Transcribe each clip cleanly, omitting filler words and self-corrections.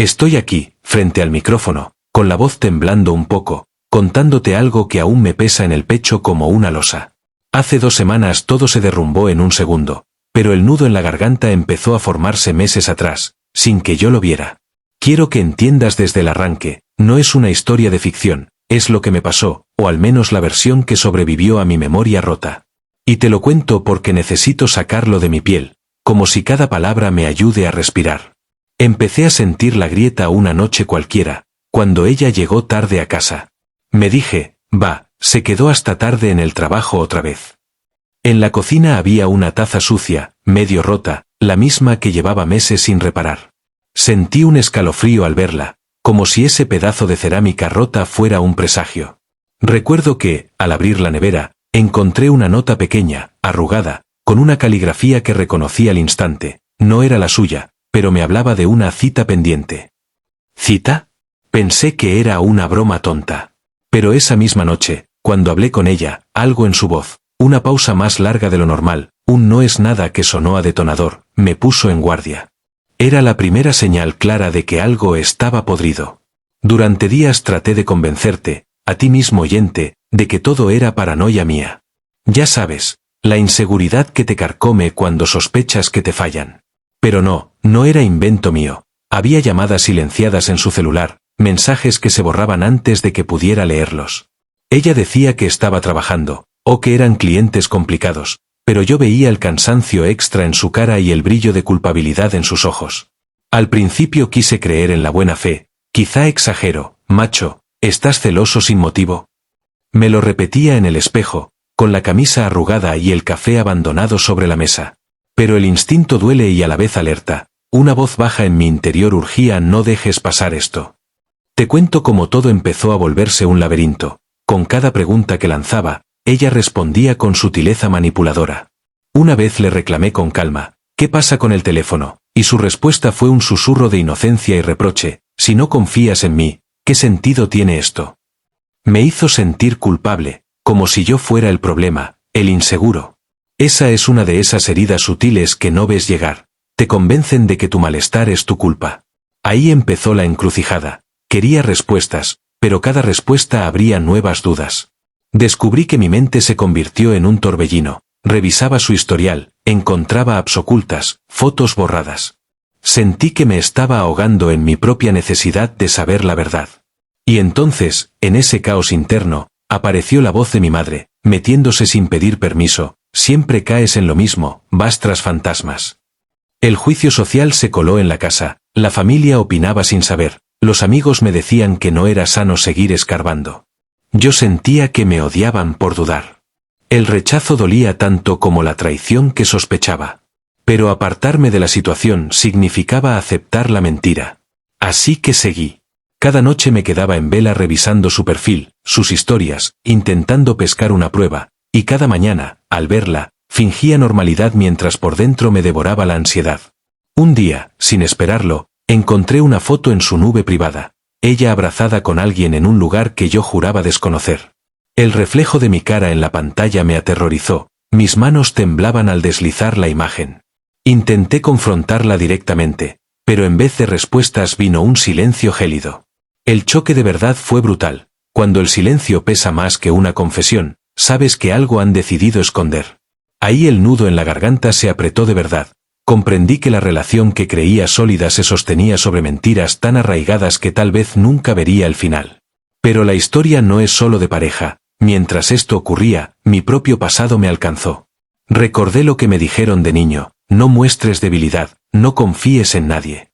Estoy aquí, frente al micrófono, con la voz temblando un poco, contándote algo que aún me pesa en el pecho como una losa. Hace 2 semanas todo se derrumbó en un segundo, pero el nudo en la garganta empezó a formarse meses atrás, sin que yo lo viera. Quiero que entiendas desde el arranque, no es una historia de ficción, es lo que me pasó, o al menos la versión que sobrevivió a mi memoria rota. Y te lo cuento porque necesito sacarlo de mi piel, como si cada palabra me ayude a respirar. Empecé a sentir la grieta una noche cualquiera, cuando ella llegó tarde a casa. Me dije, se quedó hasta tarde en el trabajo otra vez. En la cocina había una taza sucia, medio rota, la misma que llevaba meses sin reparar. Sentí un escalofrío al verla, como si ese pedazo de cerámica rota fuera un presagio. Recuerdo que, al abrir la nevera, encontré una nota pequeña, arrugada, con una caligrafía que reconocí al instante. No era la suya, pero me hablaba de una cita pendiente. ¿Cita? Pensé que era una broma tonta. Pero esa misma noche, cuando hablé con ella, algo en su voz, una pausa más larga de lo normal, un no es nada que sonó a detonador, me puso en guardia. Era la primera señal clara de que algo estaba podrido. Durante días traté de convencerte, a ti mismo oyente, de que todo era paranoia mía. Ya sabes, la inseguridad que te carcome cuando sospechas que te fallan. Pero no era invento mío. Había llamadas silenciadas en su celular, mensajes que se borraban antes de que pudiera leerlos. Ella decía que estaba trabajando, o que eran clientes complicados, pero yo veía el cansancio extra en su cara y el brillo de culpabilidad en sus ojos. Al principio quise creer en la buena fe, quizá exagero, macho, ¿estás celoso sin motivo? Me lo repetía en el espejo, con la camisa arrugada y el café abandonado sobre la mesa. Pero el instinto duele y a la vez alerta, una voz baja en mi interior urgía: no dejes pasar esto. Te cuento cómo todo empezó a volverse un laberinto. Con cada pregunta que lanzaba, ella respondía con sutileza manipuladora. Una vez le reclamé con calma, ¿qué pasa con el teléfono? Y su respuesta fue un susurro de inocencia y reproche: si no confías en mí, ¿qué sentido tiene esto? Me hizo sentir culpable, como si yo fuera el problema, el inseguro. Esa es una de esas heridas sutiles que no ves llegar. Te convencen de que tu malestar es tu culpa. Ahí empezó la encrucijada. Quería respuestas, pero cada respuesta abría nuevas dudas. Descubrí que mi mente se convirtió en un torbellino. Revisaba su historial, encontraba apps ocultas, fotos borradas. Sentí que me estaba ahogando en mi propia necesidad de saber la verdad. Y entonces, en ese caos interno, apareció la voz de mi madre, metiéndose sin pedir permiso: siempre caes en lo mismo, vas tras fantasmas. El juicio social se coló en la casa, la familia opinaba sin saber, los amigos me decían que no era sano seguir escarbando. Yo sentía que me odiaban por dudar. El rechazo dolía tanto como la traición que sospechaba. Pero apartarme de la situación significaba aceptar la mentira. Así que seguí. Cada noche me quedaba en vela revisando su perfil, sus historias, intentando pescar una prueba, y cada mañana, al verla, fingía normalidad mientras por dentro me devoraba la ansiedad. Un día, sin esperarlo, encontré una foto en su nube privada, ella abrazada con alguien en un lugar que yo juraba desconocer. El reflejo de mi cara en la pantalla me aterrorizó, mis manos temblaban al deslizar la imagen. Intenté confrontarla directamente, pero en vez de respuestas vino un silencio gélido. El choque de verdad fue brutal. Cuando el silencio pesa más que una confesión, sabes que algo han decidido esconder. Ahí el nudo en la garganta se apretó de verdad. Comprendí que la relación que creía sólida se sostenía sobre mentiras tan arraigadas que tal vez nunca vería el final. Pero la historia no es solo de pareja. Mientras esto ocurría, mi propio pasado me alcanzó. Recordé lo que me dijeron de niño: no muestres debilidad, no confíes en nadie.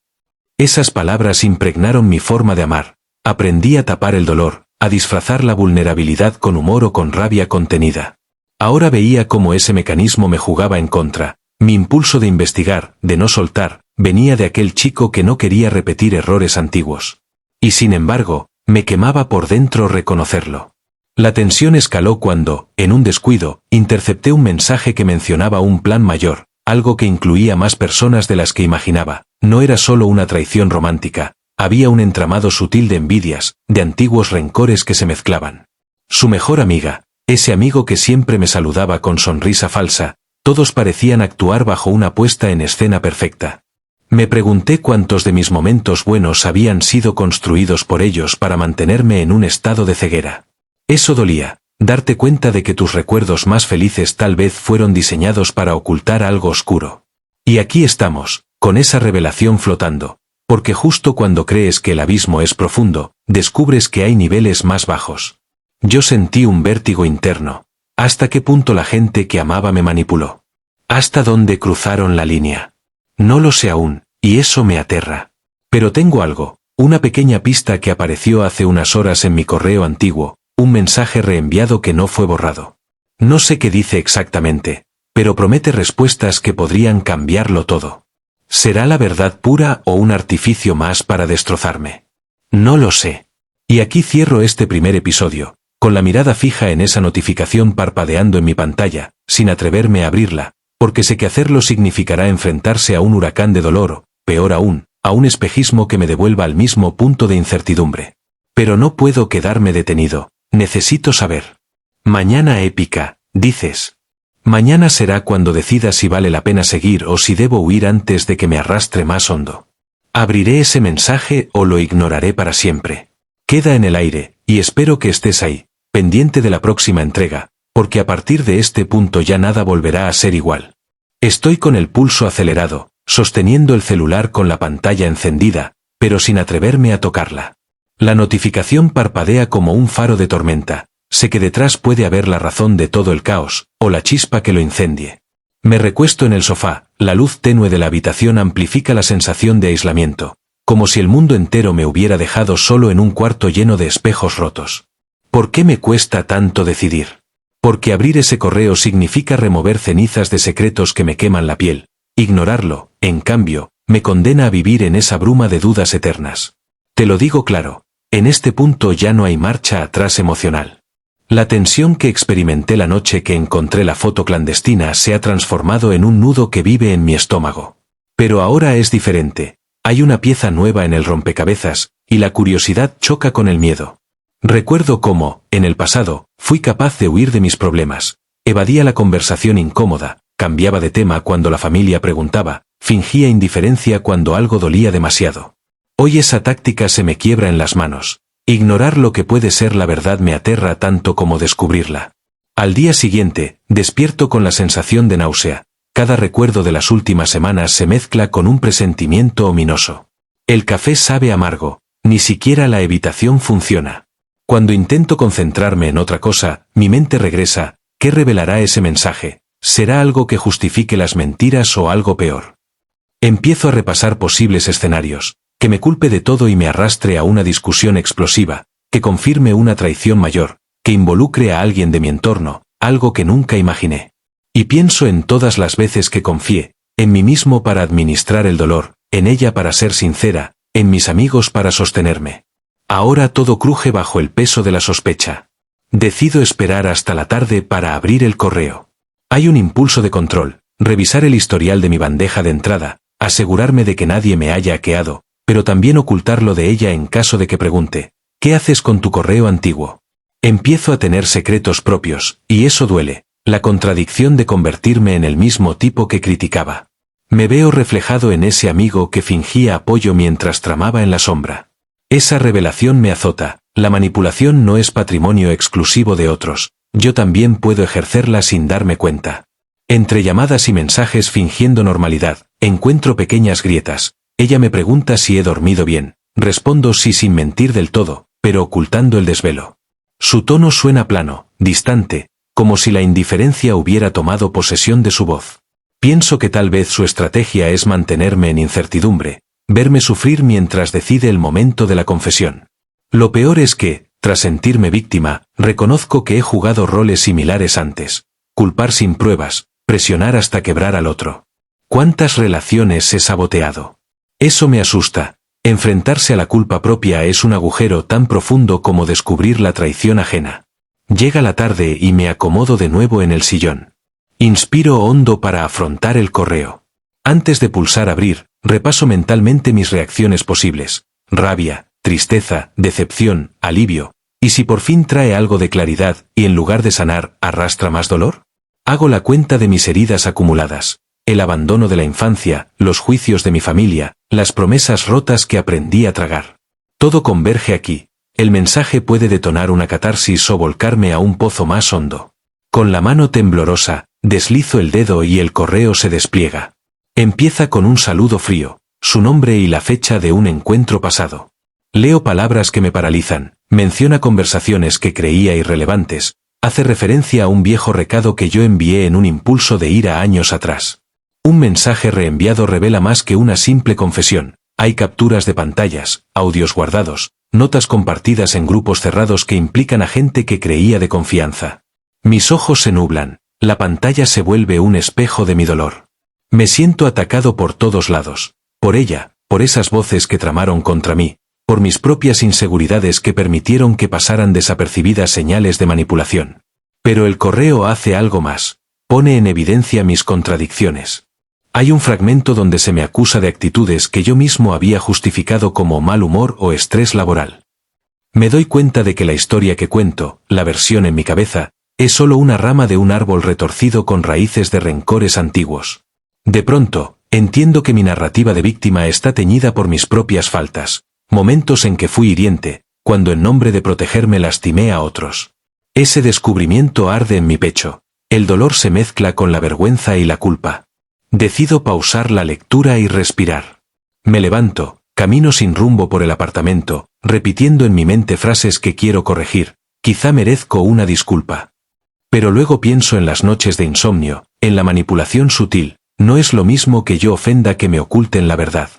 Esas palabras impregnaron mi forma de amar. Aprendí a tapar el dolor, a disfrazar la vulnerabilidad con humor o con rabia contenida. Ahora veía cómo ese mecanismo me jugaba en contra. Mi impulso de investigar, de no soltar, venía de aquel chico que no quería repetir errores antiguos. Y sin embargo, me quemaba por dentro reconocerlo. La tensión escaló cuando, en un descuido, intercepté un mensaje que mencionaba un plan mayor, algo que incluía más personas de las que imaginaba. No era solo una traición romántica, había un entramado sutil de envidias, de antiguos rencores que se mezclaban. Su mejor amiga, ese amigo que siempre me saludaba con sonrisa falsa, todos parecían actuar bajo una puesta en escena perfecta. Me pregunté cuántos de mis momentos buenos habían sido construidos por ellos para mantenerme en un estado de ceguera. Eso dolía, darte cuenta de que tus recuerdos más felices tal vez fueron diseñados para ocultar algo oscuro. Y aquí estamos, con esa revelación flotando, porque justo cuando crees que el abismo es profundo, descubres que hay niveles más bajos. Yo sentí un vértigo interno. ¿Hasta qué punto la gente que amaba me manipuló? ¿Hasta dónde cruzaron la línea? No lo sé aún, y eso me aterra. Pero tengo algo, una pequeña pista que apareció hace unas horas en mi correo antiguo, un mensaje reenviado que no fue borrado. No sé qué dice exactamente, pero promete respuestas que podrían cambiarlo todo. ¿Será la verdad pura o un artificio más para destrozarme? No lo sé. Y aquí cierro este primer episodio, con la mirada fija en esa notificación parpadeando en mi pantalla, sin atreverme a abrirla, porque sé que hacerlo significará enfrentarse a un huracán de dolor o, peor aún, a un espejismo que me devuelva al mismo punto de incertidumbre. Pero no puedo quedarme detenido, necesito saber. Mañana épica, dices. Mañana será cuando decida si vale la pena seguir o si debo huir antes de que me arrastre más hondo. ¿Abriré ese mensaje o lo ignoraré para siempre? Queda en el aire, y espero que estés ahí, pendiente de la próxima entrega, porque a partir de este punto ya nada volverá a ser igual. Estoy con el pulso acelerado, sosteniendo el celular con la pantalla encendida, pero sin atreverme a tocarla. La notificación parpadea como un faro de tormenta. Sé que detrás puede haber la razón de todo el caos, o la chispa que lo incendie. Me recuesto en el sofá, la luz tenue de la habitación amplifica la sensación de aislamiento, como si el mundo entero me hubiera dejado solo en un cuarto lleno de espejos rotos. ¿Por qué me cuesta tanto decidir? Porque abrir ese correo significa remover cenizas de secretos que me queman la piel. Ignorarlo, en cambio, me condena a vivir en esa bruma de dudas eternas. Te lo digo claro, en este punto ya no hay marcha atrás emocional. La tensión que experimenté la noche que encontré la foto clandestina se ha transformado en un nudo que vive en mi estómago. Pero ahora es diferente. Hay una pieza nueva en el rompecabezas, y la curiosidad choca con el miedo. Recuerdo cómo, en el pasado, fui capaz de huir de mis problemas. Evadía la conversación incómoda, cambiaba de tema cuando la familia preguntaba, fingía indiferencia cuando algo dolía demasiado. Hoy esa táctica se me quiebra en las manos. Ignorar lo que puede ser la verdad me aterra tanto como descubrirla. Al día siguiente, despierto con la sensación de náusea. Cada recuerdo de las últimas semanas se mezcla con un presentimiento ominoso. El café sabe amargo, ni siquiera la evitación funciona. Cuando intento concentrarme en otra cosa, mi mente regresa. ¿Qué revelará ese mensaje? ¿Será algo que justifique las mentiras o algo peor? Empiezo a repasar posibles escenarios. Que me culpe de todo y me arrastre a una discusión explosiva, que confirme una traición mayor, que involucre a alguien de mi entorno, algo que nunca imaginé. Y pienso en todas las veces que confié, en mí mismo para administrar el dolor, en ella para ser sincera, en mis amigos para sostenerme. Ahora todo cruje bajo el peso de la sospecha. Decido esperar hasta la tarde para abrir el correo. Hay un impulso de control, revisar el historial de mi bandeja de entrada, asegurarme de que nadie me haya hackeado, pero también ocultarlo de ella en caso de que pregunte, ¿qué haces con tu correo antiguo? Empiezo a tener secretos propios, y eso duele, la contradicción de convertirme en el mismo tipo que criticaba. Me veo reflejado en ese amigo que fingía apoyo mientras tramaba en la sombra. Esa revelación me azota, la manipulación no es patrimonio exclusivo de otros, yo también puedo ejercerla sin darme cuenta. Entre llamadas y mensajes fingiendo normalidad, encuentro pequeñas grietas. Ella me pregunta si he dormido bien, respondo sí sin mentir del todo, pero ocultando el desvelo. Su tono suena plano, distante, como si la indiferencia hubiera tomado posesión de su voz. Pienso que tal vez su estrategia es mantenerme en incertidumbre, verme sufrir mientras decide el momento de la confesión. Lo peor es que, tras sentirme víctima, reconozco que he jugado roles similares antes. Culpar sin pruebas, presionar hasta quebrar al otro. ¿Cuántas relaciones he saboteado? Eso me asusta. Enfrentarse a la culpa propia es un agujero tan profundo como descubrir la traición ajena. Llega la tarde y me acomodo de nuevo en el sillón. Inspiro hondo para afrontar el correo. Antes de pulsar abrir, repaso mentalmente mis reacciones posibles. Rabia, tristeza, decepción, alivio. ¿Y si por fin trae algo de claridad y en lugar de sanar, arrastra más dolor? Hago la cuenta de mis heridas acumuladas. el abandono de la infancia, los juicios de mi familia, las promesas rotas que aprendí a tragar. Todo converge aquí. El mensaje puede detonar una catarsis o volcarme a un pozo más hondo. Con la mano temblorosa, deslizo el dedo y el correo se despliega. Empieza con un saludo frío, su nombre y la fecha de un encuentro pasado. Leo palabras que me paralizan, menciona conversaciones que creía irrelevantes, hace referencia a un viejo recado que yo envié en un impulso de ira años atrás. Un mensaje reenviado revela más que una simple confesión. Hay capturas de pantallas, audios guardados, notas compartidas en grupos cerrados que implican a gente que creía de confianza. Mis ojos se nublan, la pantalla se vuelve un espejo de mi dolor. Me siento atacado por todos lados, por ella, por esas voces que tramaron contra mí, por mis propias inseguridades que permitieron que pasaran desapercibidas señales de manipulación. Pero el correo hace algo más, pone en evidencia mis contradicciones. Hay un fragmento donde se me acusa de actitudes que yo mismo había justificado como mal humor o estrés laboral. Me doy cuenta de que la historia que cuento, la versión en mi cabeza, es solo una rama de un árbol retorcido con raíces de rencores antiguos. De pronto, entiendo que mi narrativa de víctima está teñida por mis propias faltas, momentos en que fui hiriente, cuando en nombre de protegerme lastimé a otros. Ese descubrimiento arde en mi pecho, el dolor se mezcla con la vergüenza y la culpa. Decido pausar la lectura y respirar. Me levanto, camino sin rumbo por el apartamento, repitiendo en mi mente frases que quiero corregir, quizá merezco una disculpa. Pero luego pienso en las noches de insomnio, en la manipulación sutil, no es lo mismo que yo ofenda que me oculten la verdad.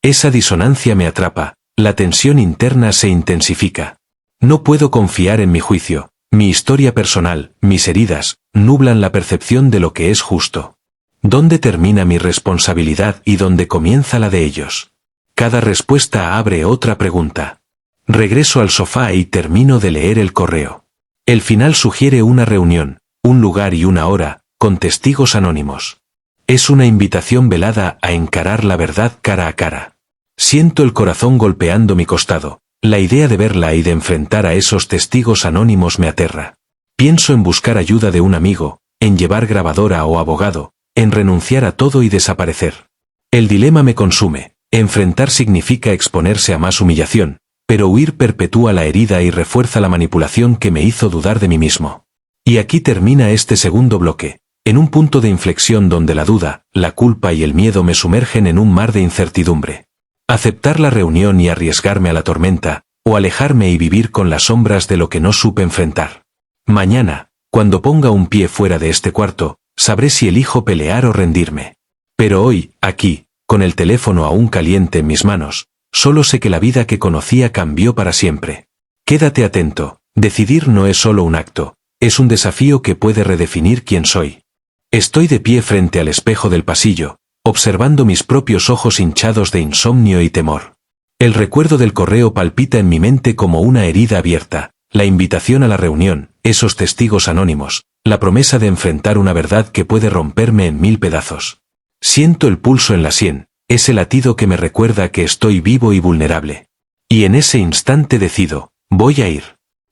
Esa disonancia me atrapa, la tensión interna se intensifica. No puedo confiar en mi juicio, mi historia personal, mis heridas, nublan la percepción de lo que es justo. ¿Dónde termina mi responsabilidad y dónde comienza la de ellos? Cada respuesta abre otra pregunta. Regreso al sofá y termino de leer el correo. El final sugiere una reunión, un lugar y una hora, con testigos anónimos. Es una invitación velada a encarar la verdad cara a cara. Siento el corazón golpeando mi costado. La idea de verla y de enfrentar a esos testigos anónimos me aterra. Pienso en buscar ayuda de un amigo, en llevar grabadora o abogado, en renunciar a todo y desaparecer. El dilema me consume. Enfrentar significa exponerse a más humillación, pero huir perpetúa la herida y refuerza la manipulación que me hizo dudar de mí mismo. Y aquí termina este segundo bloque, en un punto de inflexión donde la duda, la culpa y el miedo me sumergen en un mar de incertidumbre. Aceptar la reunión y arriesgarme a la tormenta, o alejarme y vivir con las sombras de lo que no supe enfrentar. Mañana, cuando ponga un pie fuera de este cuarto, sabré si elijo pelear o rendirme. Pero hoy, aquí, con el teléfono aún caliente en mis manos, solo sé que la vida que conocía cambió para siempre. Quédate atento, decidir no es solo un acto, es un desafío que puede redefinir quién soy. Estoy de pie frente al espejo del pasillo, observando mis propios ojos hinchados de insomnio y temor. El recuerdo del correo palpita en mi mente como una herida abierta, la invitación a la reunión, esos testigos anónimos, la promesa de enfrentar una verdad que puede romperme en 1000 pedazos. Siento el pulso en la sien, ese latido que me recuerda que estoy vivo y vulnerable. Y en ese instante decido, voy a ir.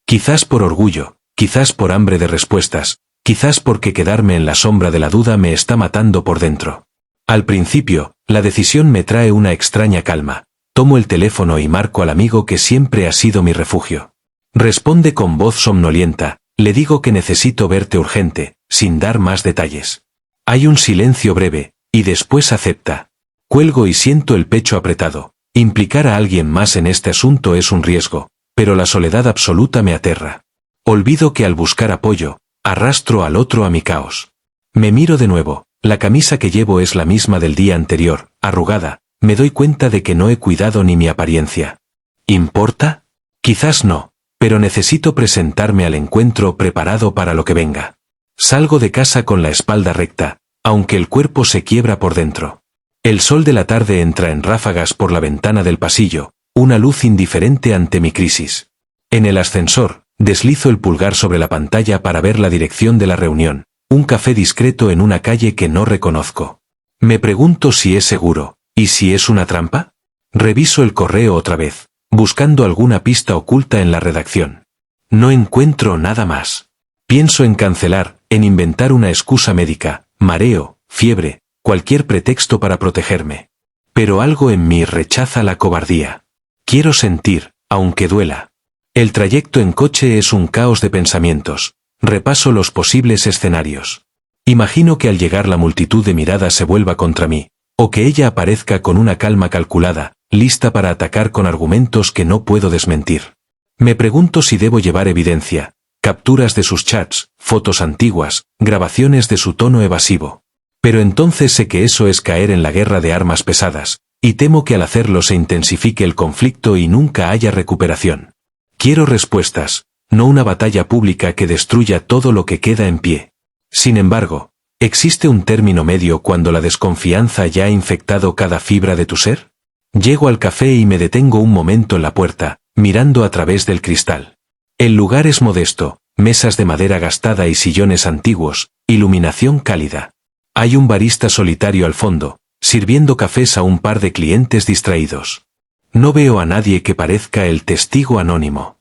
Quizás por orgullo, quizás por hambre de respuestas, quizás porque quedarme en la sombra de la duda me está matando por dentro. Al principio, la decisión me trae una extraña calma. Tomo el teléfono y marco al amigo que siempre ha sido mi refugio. Responde con voz somnolienta, le digo que necesito verte urgente, sin dar más detalles. Hay un silencio breve, y después acepta. Cuelgo y siento el pecho apretado. Implicar a alguien más en este asunto es un riesgo, pero la soledad absoluta me aterra. Olvido que al buscar apoyo, arrastro al otro a mi caos. Me miro de nuevo, la camisa que llevo es la misma del día anterior, arrugada, me doy cuenta de que no he cuidado ni mi apariencia. ¿Importa? Quizás no, pero necesito presentarme al encuentro preparado para lo que venga. Salgo de casa con la espalda recta, aunque el cuerpo se quiebra por dentro. El sol de la tarde entra en ráfagas por la ventana del pasillo, una luz indiferente ante mi crisis. En el ascensor, deslizo el pulgar sobre la pantalla para ver la dirección de la reunión, un café discreto en una calle que no reconozco. Me pregunto si es seguro, ¿y si es una trampa? Reviso el correo otra vez, buscando alguna pista oculta en la redacción. No encuentro nada más. Pienso en cancelar, en inventar una excusa médica, mareo, fiebre, cualquier pretexto para protegerme. Pero algo en mí rechaza la cobardía. Quiero sentir, aunque duela. El trayecto en coche es un caos de pensamientos. Repaso los posibles escenarios. Imagino que al llegar la multitud de miradas se vuelva contra mí, o que ella aparezca con una calma calculada, lista para atacar con argumentos que no puedo desmentir. Me pregunto si debo llevar evidencia, capturas de sus chats, fotos antiguas, grabaciones de su tono evasivo. Pero entonces sé que eso es caer en la guerra de armas pesadas, y temo que al hacerlo se intensifique el conflicto y nunca haya recuperación. Quiero respuestas, no una batalla pública que destruya todo lo que queda en pie. Sin embargo, ¿existe un término medio cuando la desconfianza ya ha infectado cada fibra de tu ser? Llego al café y me detengo un momento en la puerta, mirando a través del cristal. El lugar es modesto, mesas de madera gastada y sillones antiguos, iluminación cálida. Hay un barista solitario al fondo, sirviendo cafés a un par de clientes distraídos. No veo a nadie que parezca el testigo anónimo.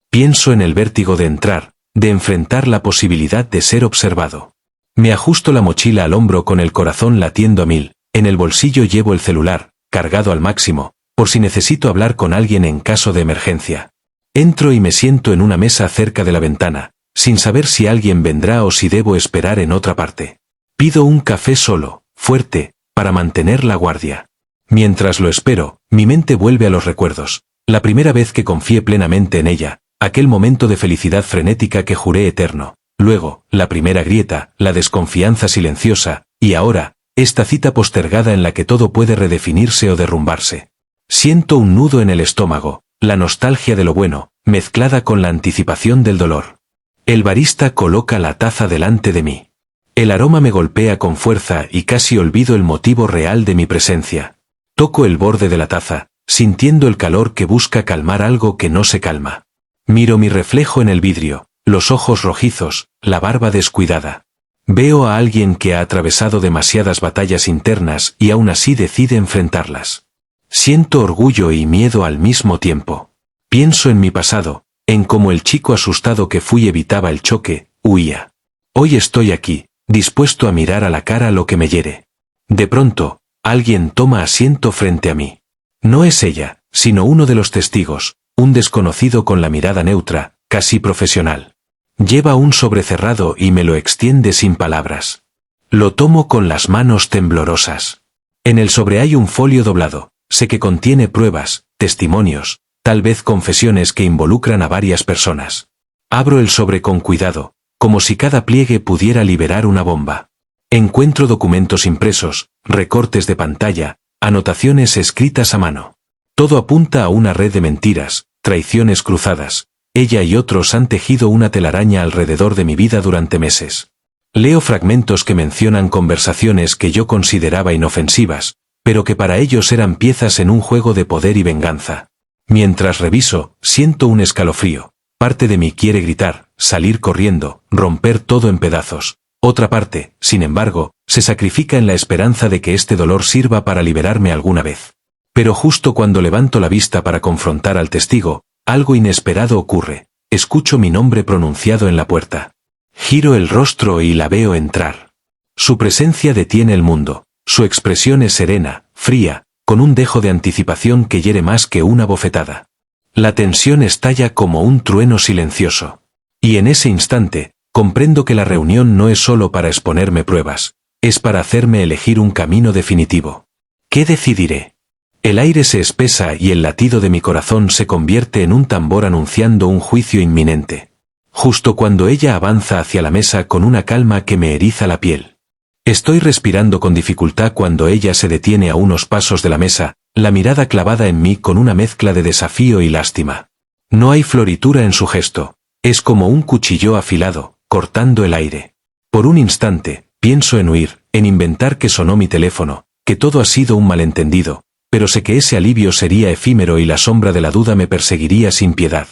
Pienso en el vértigo de entrar, de enfrentar la posibilidad de ser observado. Me ajusto la mochila al hombro con el corazón latiendo a 1000, en el bolsillo llevo el celular, cargado al máximo, por si necesito hablar con alguien en caso de emergencia. Entro y me siento en una mesa cerca de la ventana, sin saber si alguien vendrá o si debo esperar en otra parte. Pido un café solo, fuerte, para mantener la guardia. Mientras lo espero, mi mente vuelve a los recuerdos, la primera vez que confié plenamente en ella, aquel momento de felicidad frenética que juré eterno, luego, la primera grieta, la desconfianza silenciosa, y ahora, esta cita postergada en la que todo puede redefinirse o derrumbarse. Siento un nudo en el estómago, la nostalgia de lo bueno, mezclada con la anticipación del dolor. El barista coloca la taza delante de mí. El aroma me golpea con fuerza y casi olvido el motivo real de mi presencia. Toco el borde de la taza, sintiendo el calor que busca calmar algo que no se calma. Miro mi reflejo en el vidrio, los ojos rojizos, la barba descuidada. Veo a alguien que ha atravesado demasiadas batallas internas y aún así decide enfrentarlas. Siento orgullo y miedo al mismo tiempo. Pienso en mi pasado, en cómo el chico asustado que fui evitaba el choque, huía. Hoy estoy aquí, dispuesto a mirar a la cara lo que me hiere. De pronto, alguien toma asiento frente a mí. No es ella, sino uno de los testigos, un desconocido con la mirada neutra, casi profesional. Lleva un sobre cerrado y me lo extiende sin palabras. Lo tomo con las manos temblorosas. En el sobre hay un folio doblado, sé que contiene pruebas, testimonios, tal vez confesiones que involucran a varias personas. Abro el sobre con cuidado, como si cada pliegue pudiera liberar una bomba. Encuentro documentos impresos, recortes de pantalla, anotaciones escritas a mano. Todo apunta a una red de mentiras, traiciones cruzadas. Ella y otros han tejido una telaraña alrededor de mi vida durante meses. Leo fragmentos que mencionan conversaciones que yo consideraba inofensivas, pero que para ellos eran piezas en un juego de poder y venganza. Mientras reviso, siento un escalofrío. Parte de mí quiere gritar, salir corriendo, romper todo en pedazos. Otra parte, sin embargo, se sacrifica en la esperanza de que este dolor sirva para liberarme alguna vez. Pero justo cuando levanto la vista para confrontar al testigo, algo inesperado ocurre. Escucho mi nombre pronunciado en la puerta. Giro el rostro y la veo entrar. Su presencia detiene el mundo. Su expresión es serena, fría, con un dejo de anticipación que hiere más que una bofetada. La tensión estalla como un trueno silencioso. Y en ese instante, comprendo que la reunión no es solo para exponerme pruebas, es para hacerme elegir un camino definitivo. ¿Qué decidiré? El aire se espesa y el latido de mi corazón se convierte en un tambor anunciando un juicio inminente. Justo cuando ella avanza hacia la mesa con una calma que me eriza la piel. Estoy respirando con dificultad cuando ella se detiene a unos pasos de la mesa, la mirada clavada en mí con una mezcla de desafío y lástima. No hay floritura en su gesto, es como un cuchillo afilado, cortando el aire. Por un instante, pienso en huir, en inventar que sonó mi teléfono, que todo ha sido un malentendido, pero sé que ese alivio sería efímero y la sombra de la duda me perseguiría sin piedad.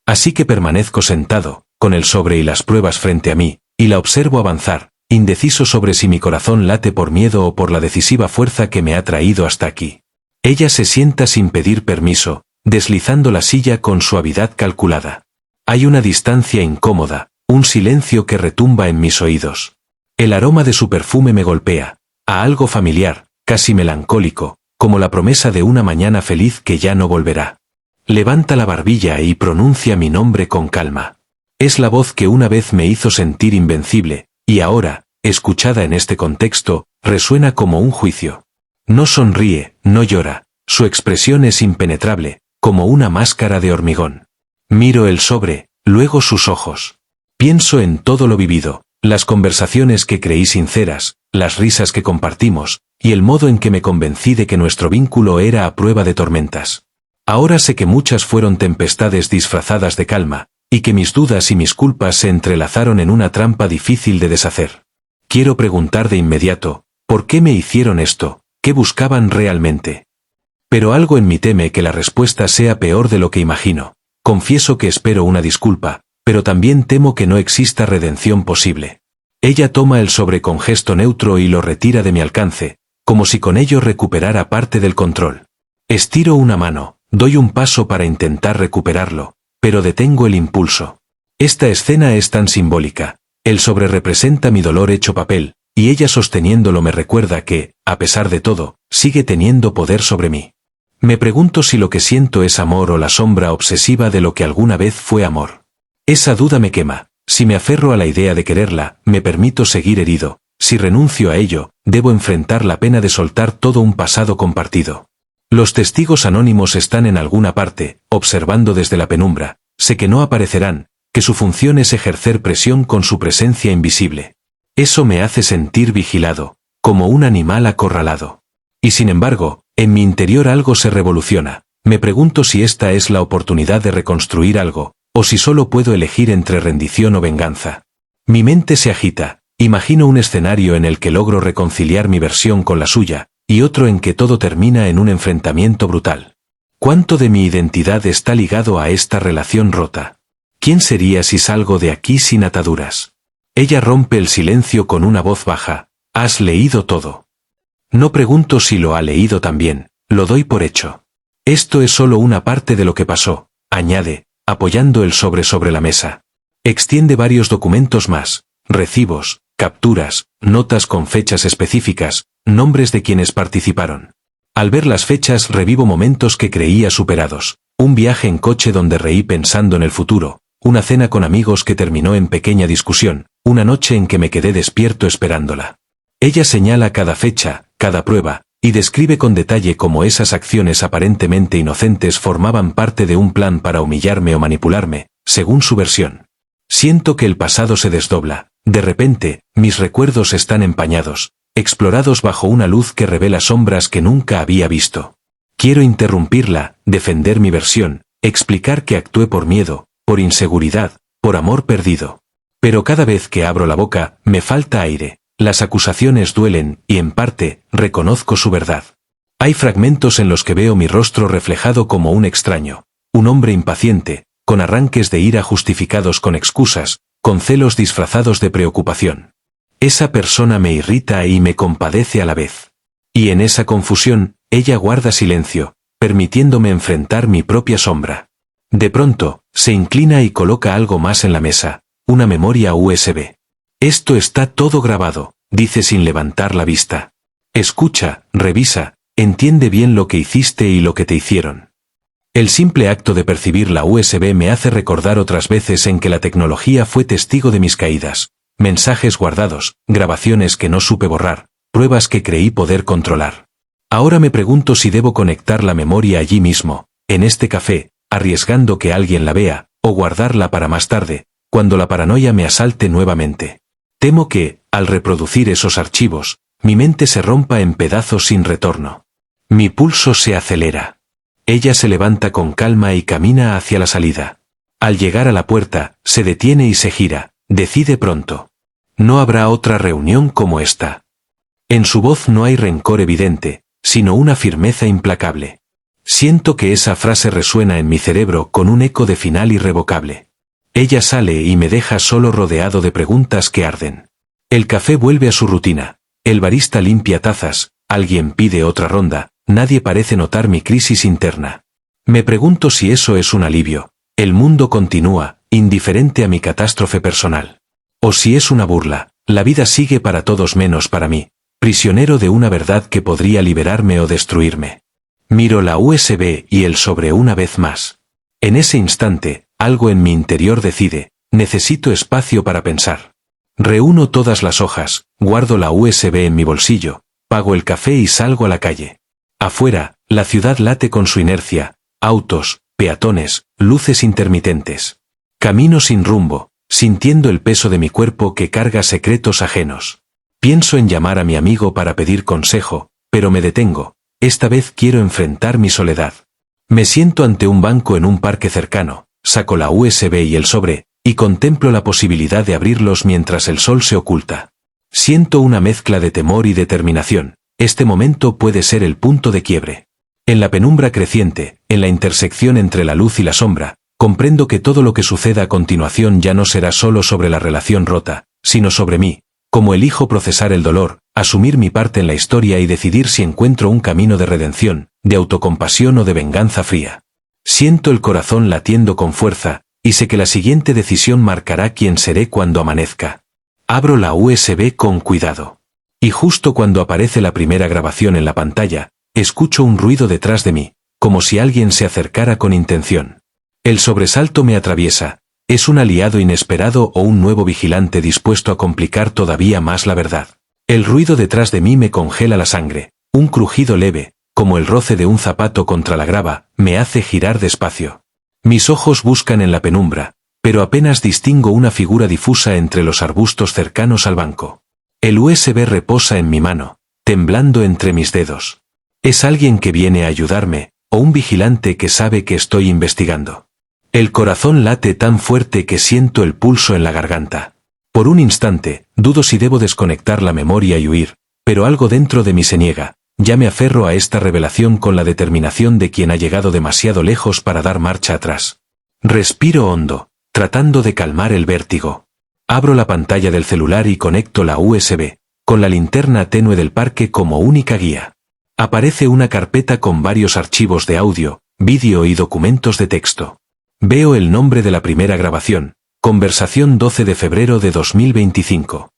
Así que permanezco sentado, con el sobre y las pruebas frente a mí, y la observo avanzar, indeciso sobre si mi corazón late por miedo o por la decisiva fuerza que me ha traído hasta aquí. Ella se sienta sin pedir permiso, deslizando la silla con suavidad calculada. Hay una distancia incómoda, un silencio que retumba en mis oídos. El aroma de su perfume me golpea, a algo familiar, casi melancólico, como la promesa de una mañana feliz que ya no volverá. Levanta la barbilla y pronuncia mi nombre con calma. Es la voz que una vez me hizo sentir invencible, y ahora, escuchada en este contexto, resuena como un juicio. No sonríe, no llora, su expresión es impenetrable, como una máscara de hormigón. Miro el sobre, luego sus ojos. Pienso en todo lo vivido, las conversaciones que creí sinceras, las risas que compartimos, y el modo en que me convencí de que nuestro vínculo era a prueba de tormentas. Ahora sé que muchas fueron tempestades disfrazadas de calma, y que mis dudas y mis culpas se entrelazaron en una trampa difícil de deshacer. Quiero preguntar de inmediato, ¿por qué me hicieron esto? ¿Qué buscaban realmente? Pero algo en mí teme que la respuesta sea peor de lo que imagino. Confieso que espero una disculpa, pero también temo que no exista redención posible. Ella toma el sobre con gesto neutro y lo retira de mi alcance, como si con ello recuperara parte del control. Estiro una mano, doy un paso para intentar recuperarlo, pero detengo el impulso. Esta escena es tan simbólica. El sobre representa mi dolor hecho papel, y ella sosteniéndolo me recuerda que, a pesar de todo, sigue teniendo poder sobre mí. Me pregunto si lo que siento es amor o la sombra obsesiva de lo que alguna vez fue amor. Esa duda me quema. Si me aferro a la idea de quererla, me permito seguir herido. Si renuncio a ello, debo enfrentar la pena de soltar todo un pasado compartido. Los testigos anónimos están en alguna parte, observando desde la penumbra. Sé que no aparecerán, que su función es ejercer presión con su presencia invisible. Eso me hace sentir vigilado, como un animal acorralado. Y sin embargo, en mi interior algo se revoluciona. Me pregunto si esta es la oportunidad de reconstruir algo, o si solo puedo elegir entre rendición o venganza. Mi mente se agita, imagino un escenario en el que logro reconciliar mi versión con la suya, y otro en que todo termina en un enfrentamiento brutal. ¿Cuánto de mi identidad está ligado a esta relación rota? ¿Quién sería si salgo de aquí sin ataduras? Ella rompe el silencio con una voz baja. ¿Has leído todo? No pregunto si lo ha leído también, lo doy por hecho. Esto es solo una parte de lo que pasó, añade, apoyando el sobre la mesa. Extiende varios documentos más, recibos, capturas, notas con fechas específicas, nombres de quienes participaron. Al ver las fechas revivo momentos que creía superados, un viaje en coche donde reí pensando en el futuro, una cena con amigos que terminó en pequeña discusión, una noche en que me quedé despierto esperándola. Ella señala cada fecha, cada prueba, y describe con detalle cómo esas acciones aparentemente inocentes formaban parte de un plan para humillarme o manipularme, según su versión. Siento que el pasado se desdobla, de repente, mis recuerdos están empañados, explorados bajo una luz que revela sombras que nunca había visto. Quiero interrumpirla, defender mi versión, explicar que actué por miedo, por inseguridad, por amor perdido. Pero cada vez que abro la boca, me falta aire. Las acusaciones duelen, y en parte, reconozco su verdad. Hay fragmentos en los que veo mi rostro reflejado como un extraño, un hombre impaciente, con arranques de ira justificados con excusas, con celos disfrazados de preocupación. Esa persona me irrita y me compadece a la vez. Y en esa confusión, ella guarda silencio, permitiéndome enfrentar mi propia sombra. De pronto, se inclina y coloca algo más en la mesa, una memoria USB. Esto está todo grabado, dice sin levantar la vista. Escucha, revisa, entiende bien lo que hiciste y lo que te hicieron. El simple acto de percibir la USB me hace recordar otras veces en que la tecnología fue testigo de mis caídas, mensajes guardados, grabaciones que no supe borrar, pruebas que creí poder controlar. Ahora me pregunto si debo conectar la memoria allí mismo, en este café, arriesgando que alguien la vea, o guardarla para más tarde, cuando la paranoia me asalte nuevamente. Temo que, al reproducir esos archivos, mi mente se rompa en pedazos sin retorno. Mi pulso se acelera. Ella se levanta con calma y camina hacia la salida. Al llegar a la puerta, se detiene y se gira, decide pronto. No habrá otra reunión como esta. En su voz no hay rencor evidente, sino una firmeza implacable. Siento que esa frase resuena en mi cerebro con un eco de final irrevocable. Ella sale y me deja solo rodeado de preguntas que arden. El café vuelve a su rutina. El barista limpia tazas, alguien pide otra ronda, nadie parece notar mi crisis interna. Me pregunto si eso es un alivio. El mundo continúa, indiferente a mi catástrofe personal. O si es una burla, la vida sigue para todos menos para mí. prisionero de una verdad que podría liberarme o destruirme. Miro la USB y el sobre una vez más. En ese instante, algo en mi interior decide, necesito espacio para pensar. Reúno todas las hojas, guardo la USB en mi bolsillo, pago el café y salgo a la calle. Afuera, la ciudad late con su inercia, autos, peatones, luces intermitentes. Camino sin rumbo, sintiendo el peso de mi cuerpo que carga secretos ajenos. Pienso en llamar a mi amigo para pedir consejo, pero me detengo. Esta vez quiero enfrentar mi soledad. Me siento ante un banco en un parque cercano, saco la USB y el sobre, y contemplo la posibilidad de abrirlos mientras el sol se oculta. Siento una mezcla de temor y determinación. Este momento puede ser el punto de quiebre. En la penumbra creciente, en la intersección entre la luz y la sombra, comprendo que todo lo que suceda a continuación ya no será solo sobre la relación rota, sino sobre mí, como elijo procesar el dolor, asumir mi parte en la historia y decidir si encuentro un camino de redención, de autocompasión o de venganza fría. Siento el corazón latiendo con fuerza, y sé que la siguiente decisión marcará quién seré cuando amanezca. Abro la USB con cuidado. Y justo cuando aparece la primera grabación en la pantalla, escucho un ruido detrás de mí, como si alguien se acercara con intención. El sobresalto me atraviesa. ¿Es un aliado inesperado o un nuevo vigilante dispuesto a complicar todavía más la verdad? El ruido detrás de mí me congela la sangre. Un crujido leve, como el roce de un zapato contra la grava, me hace girar despacio. Mis ojos buscan en la penumbra, pero apenas distingo una figura difusa entre los arbustos cercanos al banco. El USB reposa en mi mano, temblando entre mis dedos. ¿Es alguien que viene a ayudarme, o un vigilante que sabe que estoy investigando? El corazón late tan fuerte que siento el pulso en la garganta. Por un instante, dudo si debo desconectar la memoria y huir, pero algo dentro de mí se niega. Ya me aferro a esta revelación con la determinación de quien ha llegado demasiado lejos para dar marcha atrás. Respiro hondo, tratando de calmar el vértigo. Abro la pantalla del celular y conecto la USB, con la linterna tenue del parque como única guía. Aparece una carpeta con varios archivos de audio, vídeo y documentos de texto. Veo el nombre de la primera grabación, conversación 12 de febrero de 2025.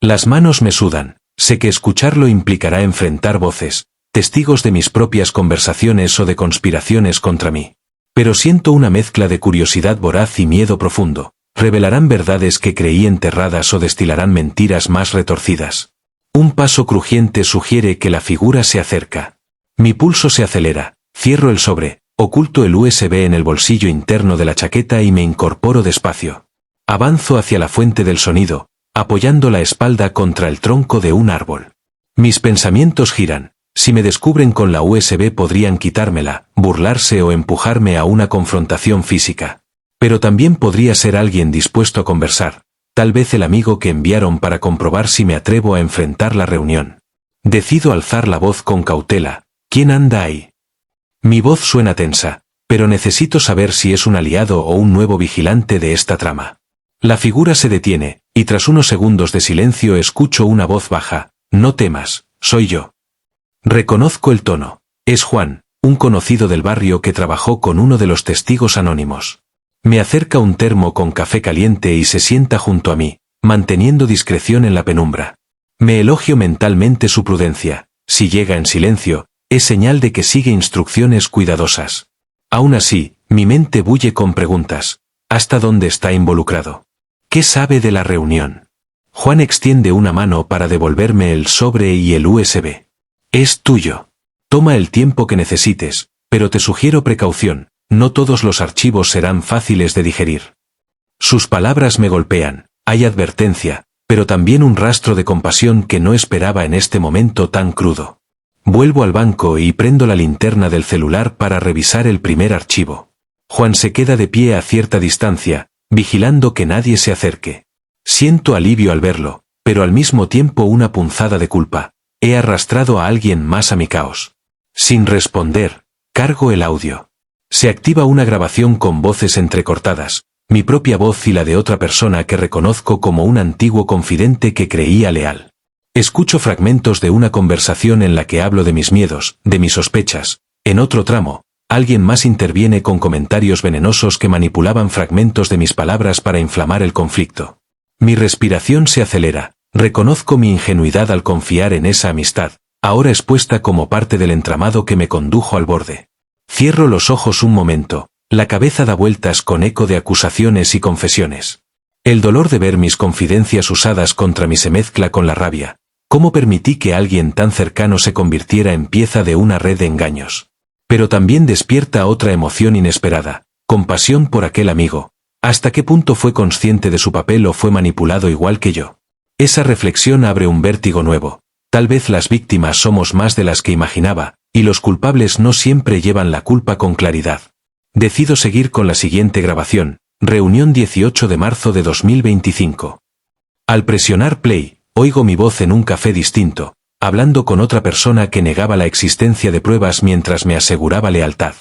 Las manos me sudan. Sé que escucharlo implicará enfrentar voces, testigos de mis propias conversaciones o de conspiraciones contra mí. Pero siento una mezcla de curiosidad voraz y miedo profundo. ¿Revelarán verdades que creí enterradas o destilarán mentiras más retorcidas? Un paso crujiente sugiere que la figura se acerca. Mi pulso se acelera, cierro el sobre, oculto el USB en el bolsillo interno de la chaqueta y me incorporo despacio. Avanzo hacia la fuente del sonido, apoyando la espalda contra el tronco de un árbol. Mis pensamientos giran. Si me descubren con la USB podrían quitármela, burlarse o empujarme a una confrontación física. Pero también podría ser alguien dispuesto a conversar, tal vez el amigo que enviaron para comprobar si me atrevo a enfrentar la reunión. Decido alzar la voz con cautela. ¿Quién anda ahí? Mi voz suena tensa, pero necesito saber si es un aliado o un nuevo vigilante de esta trama. La figura se detiene, y tras unos segundos de silencio escucho una voz baja. No temas, soy yo. Reconozco el tono. Es Juan, un conocido del barrio que trabajó con uno de los testigos anónimos. Me acerca un termo con café caliente y se sienta junto a mí, manteniendo discreción en la penumbra. Me elogio mentalmente su prudencia. Si llega en silencio, es señal de que sigue instrucciones cuidadosas. Aún así, mi mente bulle con preguntas. ¿Hasta dónde está involucrado? ¿Qué sabe de la reunión? Juan extiende una mano para devolverme el sobre y el USB. Es tuyo. Toma el tiempo que necesites, pero te sugiero precaución, no todos los archivos serán fáciles de digerir. Sus palabras me golpean, hay advertencia, pero también un rastro de compasión que no esperaba en este momento tan crudo. Vuelvo al banco y prendo la linterna del celular para revisar el primer archivo. Juan se queda de pie a cierta distancia, vigilando que nadie se acerque. Siento alivio al verlo, pero al mismo tiempo una punzada de culpa. He arrastrado a alguien más a mi caos. Sin responder, cargo el audio. Se activa una grabación con voces entrecortadas, mi propia voz y la de otra persona que reconozco como un antiguo confidente que creía leal. Escucho fragmentos de una conversación en la que hablo de mis miedos, de mis sospechas. En otro tramo, alguien más interviene con comentarios venenosos que manipulaban fragmentos de mis palabras para inflamar el conflicto. Mi respiración se acelera, Reconozco mi ingenuidad al confiar en esa amistad, ahora expuesta como parte del entramado que me condujo al borde. Cierro los ojos un momento, la cabeza da vueltas con eco de acusaciones y confesiones. El dolor de ver mis confidencias usadas contra mí se mezcla con la rabia. ¿Cómo permití que alguien tan cercano se convirtiera en pieza de una red de engaños? Pero también despierta otra emoción inesperada, compasión por aquel amigo. ¿Hasta qué punto fue consciente de su papel o fue manipulado igual que yo? Esa reflexión abre un vértigo nuevo. Tal vez las víctimas somos más de las que imaginaba, y los culpables no siempre llevan la culpa con claridad. Decido seguir con la siguiente grabación, reunión 18 de marzo de 2025. Al presionar play, oigo mi voz en un café distinto, hablando con otra persona que negaba la existencia de pruebas mientras me aseguraba lealtad.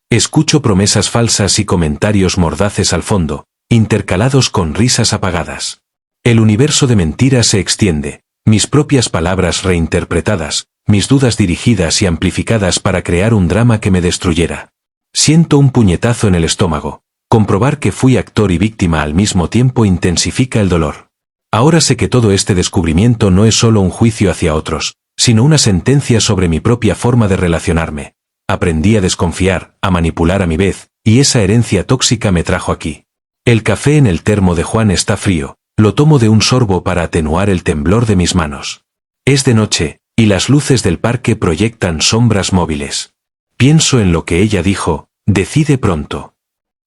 Escucho promesas falsas y comentarios mordaces al fondo, intercalados con risas apagadas. El universo de mentiras se extiende, mis propias palabras reinterpretadas, mis dudas dirigidas y amplificadas para crear un drama que me destruyera. Siento un puñetazo en el estómago. Comprobar que fui actor y víctima al mismo tiempo intensifica el dolor. Ahora sé que todo este descubrimiento no es solo un juicio hacia otros, sino una sentencia sobre mi propia forma de relacionarme. Aprendí a desconfiar, a manipular a mi vez, y esa herencia tóxica me trajo aquí. El café en el termo de Juan está frío, lo tomo de un sorbo para atenuar el temblor de mis manos. Es de noche, y las luces del parque proyectan sombras móviles. Pienso en lo que ella dijo, decide pronto.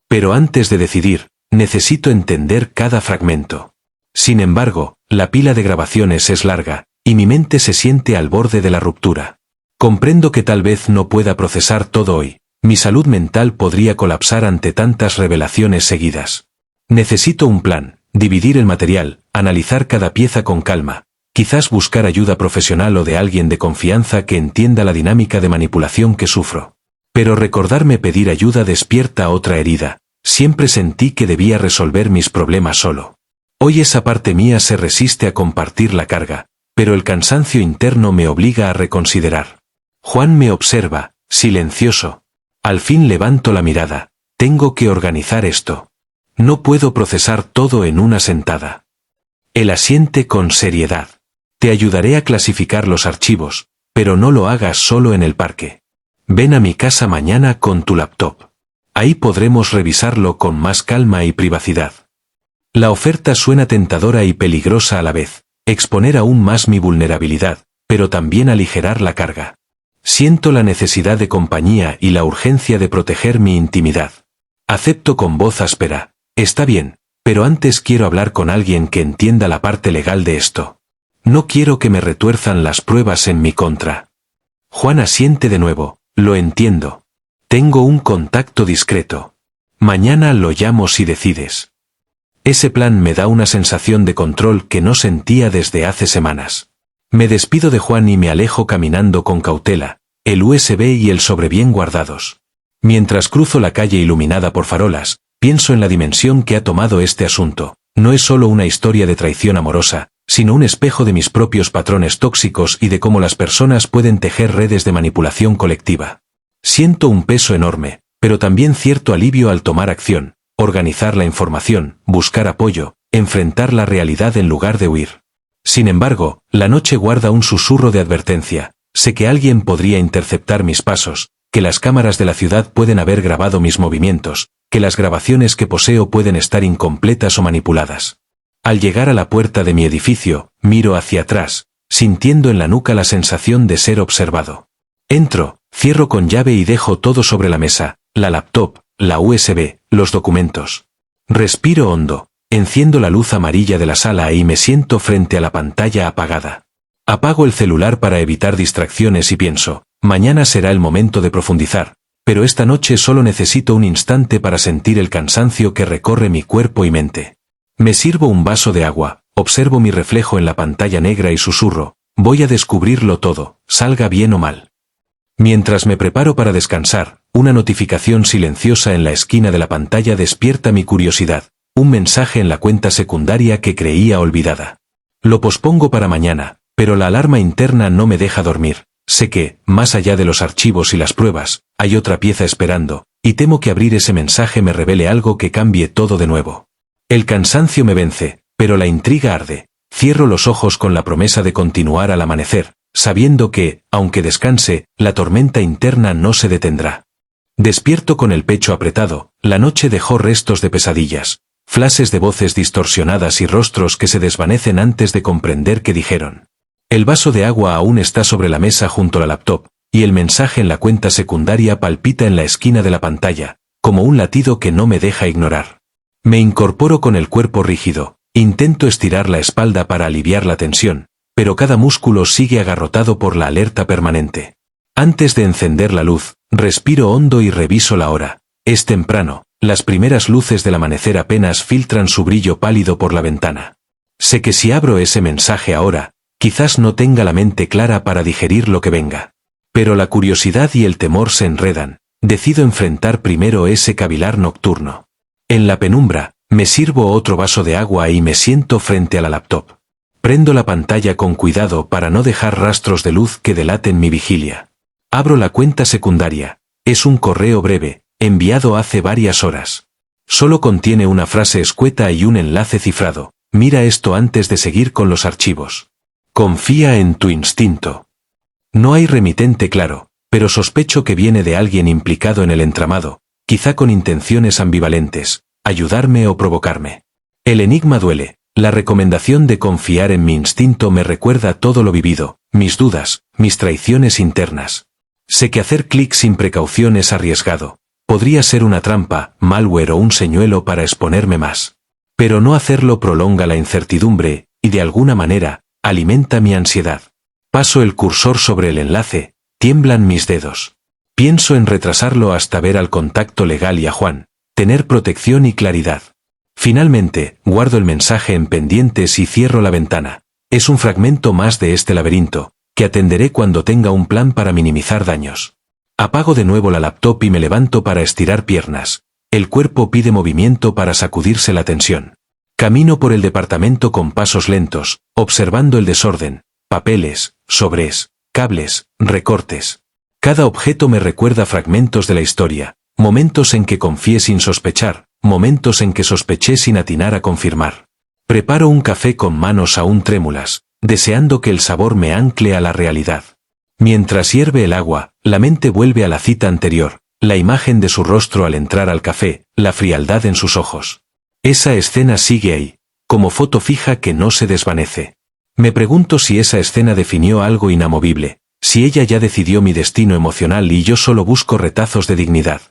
Pero antes de decidir, necesito entender cada fragmento. Sin embargo, la pila de grabaciones es larga, y mi mente se siente al borde de la ruptura. Comprendo que tal vez no pueda procesar todo hoy, mi salud mental podría colapsar ante tantas revelaciones seguidas. Necesito un plan, dividir el material, analizar cada pieza con calma, quizás buscar ayuda profesional o de alguien de confianza que entienda la dinámica de manipulación que sufro. Pero recordarme pedir ayuda despierta otra herida. Siempre sentí que debía resolver mis problemas solo. Hoy esa parte mía se resiste a compartir la carga, pero el cansancio interno me obliga a reconsiderar. Juan me observa, silencioso. Al fin levanto la mirada. Tengo que organizar esto. No puedo procesar todo en una sentada. Él asiente con seriedad. Te ayudaré a clasificar los archivos, pero no lo hagas solo en el parque. Ven a mi casa mañana con tu laptop. Ahí podremos revisarlo con más calma y privacidad. La oferta suena tentadora y peligrosa a la vez, exponer aún más mi vulnerabilidad, pero también aligerar la carga. Siento la necesidad de compañía y la urgencia de proteger mi intimidad. Acepto con voz áspera, está bien, pero antes quiero hablar con alguien que entienda la parte legal de esto. No quiero que me retuerzan las pruebas en mi contra. Juan asiente de nuevo, lo entiendo. Tengo un contacto discreto. Mañana lo llamo si decides. Ese plan me da una sensación de control que no sentía desde hace semanas. Me despido de Juan y me alejo caminando con cautela, el USB y el sobre bien guardados. Mientras cruzo la calle iluminada por farolas, pienso en la dimensión que ha tomado este asunto. No es solo una historia de traición amorosa, sino un espejo de mis propios patrones tóxicos y de cómo las personas pueden tejer redes de manipulación colectiva. Siento un peso enorme, pero también cierto alivio al tomar acción, organizar la información, buscar apoyo, enfrentar la realidad en lugar de huir. Sin embargo, la noche guarda un susurro de advertencia. Sé que alguien podría interceptar mis pasos, que las cámaras de la ciudad pueden haber grabado mis movimientos, que las grabaciones que poseo pueden estar incompletas o manipuladas. Al llegar a la puerta de mi edificio, miro hacia atrás, sintiendo en la nuca la sensación de ser observado. Entro, cierro con llave y dejo todo sobre la mesa, la laptop, la USB, los documentos. Respiro hondo, enciendo la luz amarilla de la sala y me siento frente a la pantalla apagada. Apago el celular para evitar distracciones y pienso, mañana será el momento de profundizar, pero esta noche solo necesito un instante para sentir el cansancio que recorre mi cuerpo y mente. Me sirvo un vaso de agua, observo mi reflejo en la pantalla negra y susurro, voy a descubrirlo todo, salga bien o mal. Mientras me preparo para descansar, una notificación silenciosa en la esquina de la pantalla despierta mi curiosidad, un mensaje en la cuenta secundaria que creía olvidada. Lo pospongo para mañana, pero la alarma interna no me deja dormir. Sé que, más allá de los archivos y las pruebas, hay otra pieza esperando, y temo que abrir ese mensaje me revele algo que cambie todo de nuevo. El cansancio me vence, pero la intriga arde. Cierro los ojos con la promesa de continuar al amanecer, sabiendo que, aunque descanse, la tormenta interna no se detendrá. Despierto con el pecho apretado, la noche dejó restos de pesadillas, flashes de voces distorsionadas y rostros que se desvanecen antes de comprender qué dijeron. El vaso de agua aún está sobre la mesa junto a la laptop, y el mensaje en la cuenta secundaria palpita en la esquina de la pantalla, como un latido que no me deja ignorar. Me incorporo con el cuerpo rígido, intento estirar la espalda para aliviar la tensión, pero cada músculo sigue agarrotado por la alerta permanente. Antes de encender la luz, respiro hondo y reviso la hora. Es temprano, las primeras luces del amanecer apenas filtran su brillo pálido por la ventana. Sé que si abro ese mensaje ahora, quizás no tenga la mente clara para digerir lo que venga. Pero la curiosidad y el temor se enredan. Decido enfrentar primero ese cavilar nocturno. En la penumbra, me sirvo otro vaso de agua y me siento frente a la laptop. Prendo la pantalla con cuidado para no dejar rastros de luz que delaten mi vigilia. Abro la cuenta secundaria. Es un correo breve, enviado hace varias horas. Solo contiene una frase escueta y un enlace cifrado. Mira esto antes de seguir con los archivos. Confía en tu instinto. No hay remitente claro, pero sospecho que viene de alguien implicado en el entramado, quizá con intenciones ambivalentes, ayudarme o provocarme. El enigma duele. La recomendación de confiar en mi instinto me recuerda todo lo vivido, mis dudas, mis traiciones internas. Sé que hacer clic sin precaución es arriesgado. Podría ser una trampa, malware o un señuelo para exponerme más. Pero no hacerlo prolonga la incertidumbre, y de alguna manera, alimenta mi ansiedad. Paso el cursor sobre el enlace, tiemblan mis dedos. Pienso en retrasarlo hasta ver al contacto legal y a Juan, tener protección y claridad. Finalmente, guardo el mensaje en pendientes y cierro la ventana. Es un fragmento más de este laberinto, que atenderé cuando tenga un plan para minimizar daños. Apago de nuevo la laptop y me levanto para estirar piernas. El cuerpo pide movimiento para sacudirse la tensión. Camino por el departamento con pasos lentos, observando el desorden, papeles, sobres, cables, recortes. Cada objeto me recuerda fragmentos de la historia, momentos en que confié sin sospechar, momentos en que sospeché sin atinar a confirmar. Preparo un café con manos aún trémulas, deseando que el sabor me ancle a la realidad. Mientras hierve el agua, la mente vuelve a la cita anterior, la imagen de su rostro al entrar al café, la frialdad en sus ojos. Esa escena sigue ahí, como foto fija que no se desvanece. Me pregunto si esa escena definió algo inamovible, si ella ya decidió mi destino emocional y yo solo busco retazos de dignidad.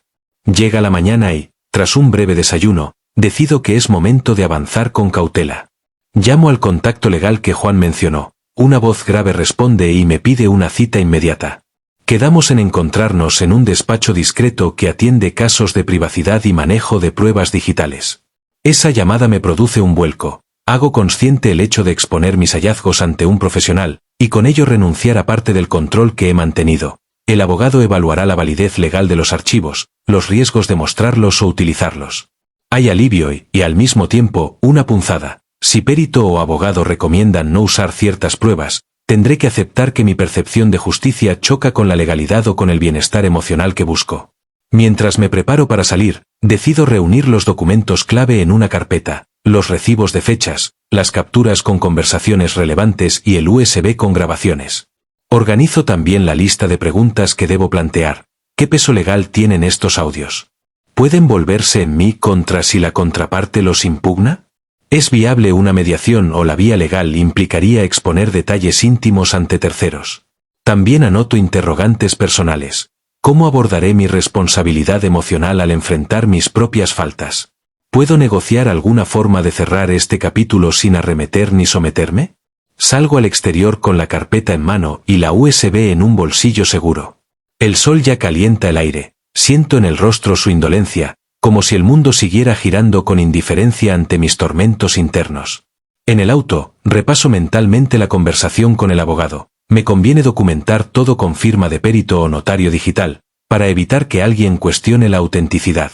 Llega la mañana y, tras un breve desayuno, decido que es momento de avanzar con cautela. Llamo al contacto legal que Juan mencionó. Una voz grave responde y me pide una cita inmediata. Quedamos en encontrarnos en un despacho discreto que atiende casos de privacidad y manejo de pruebas digitales. Esa llamada me produce un vuelco. Hago consciente el hecho de exponer mis hallazgos ante un profesional, y con ello renunciar a parte del control que he mantenido. El abogado evaluará la validez legal de los archivos, los riesgos de mostrarlos o utilizarlos. Hay alivio y, al mismo tiempo, una punzada. Si perito o abogado recomiendan no usar ciertas pruebas, tendré que aceptar que mi percepción de justicia choca con la legalidad o con el bienestar emocional que busco. Mientras me preparo para salir, decido reunir los documentos clave en una carpeta, los recibos de fechas, las capturas con conversaciones relevantes y el USB con grabaciones. Organizo también la lista de preguntas que debo plantear. ¿Qué peso legal tienen estos audios? ¿Pueden volverse en mi contra si la contraparte los impugna? ¿Es viable una mediación o la vía legal implicaría exponer detalles íntimos ante terceros? También anoto interrogantes personales. ¿Cómo abordaré mi responsabilidad emocional al enfrentar mis propias faltas? ¿Puedo negociar alguna forma de cerrar este capítulo sin arremeter ni someterme? Salgo al exterior con la carpeta en mano y la USB en un bolsillo seguro. El sol ya calienta el aire, siento en el rostro su indolencia, como si el mundo siguiera girando con indiferencia ante mis tormentos internos. En el auto, repaso mentalmente la conversación con el abogado. Me conviene documentar todo con firma de perito o notario digital, para evitar que alguien cuestione la autenticidad.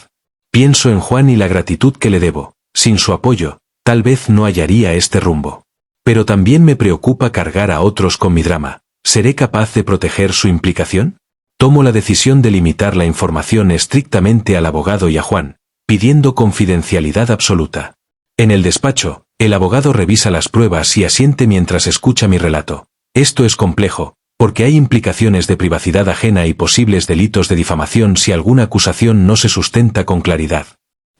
Pienso en Juan y la gratitud que le debo. Sin su apoyo, tal vez no hallaría este rumbo. Pero también me preocupa cargar a otros con mi drama. ¿Seré capaz de proteger su implicación? Tomo la decisión de limitar la información estrictamente al abogado y a Juan, pidiendo confidencialidad absoluta. En el despacho, El abogado revisa las pruebas y asiente mientras escucha mi relato. Esto es complejo, porque hay implicaciones de privacidad ajena y posibles delitos de difamación si alguna acusación no se sustenta con claridad.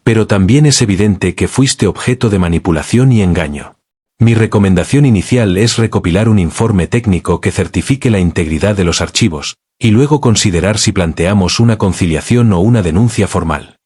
Pero también es evidente que fuiste objeto de manipulación y engaño. Mi recomendación inicial es recopilar un informe técnico que certifique la integridad de los archivos, y luego considerar si planteamos una conciliación o una denuncia formal.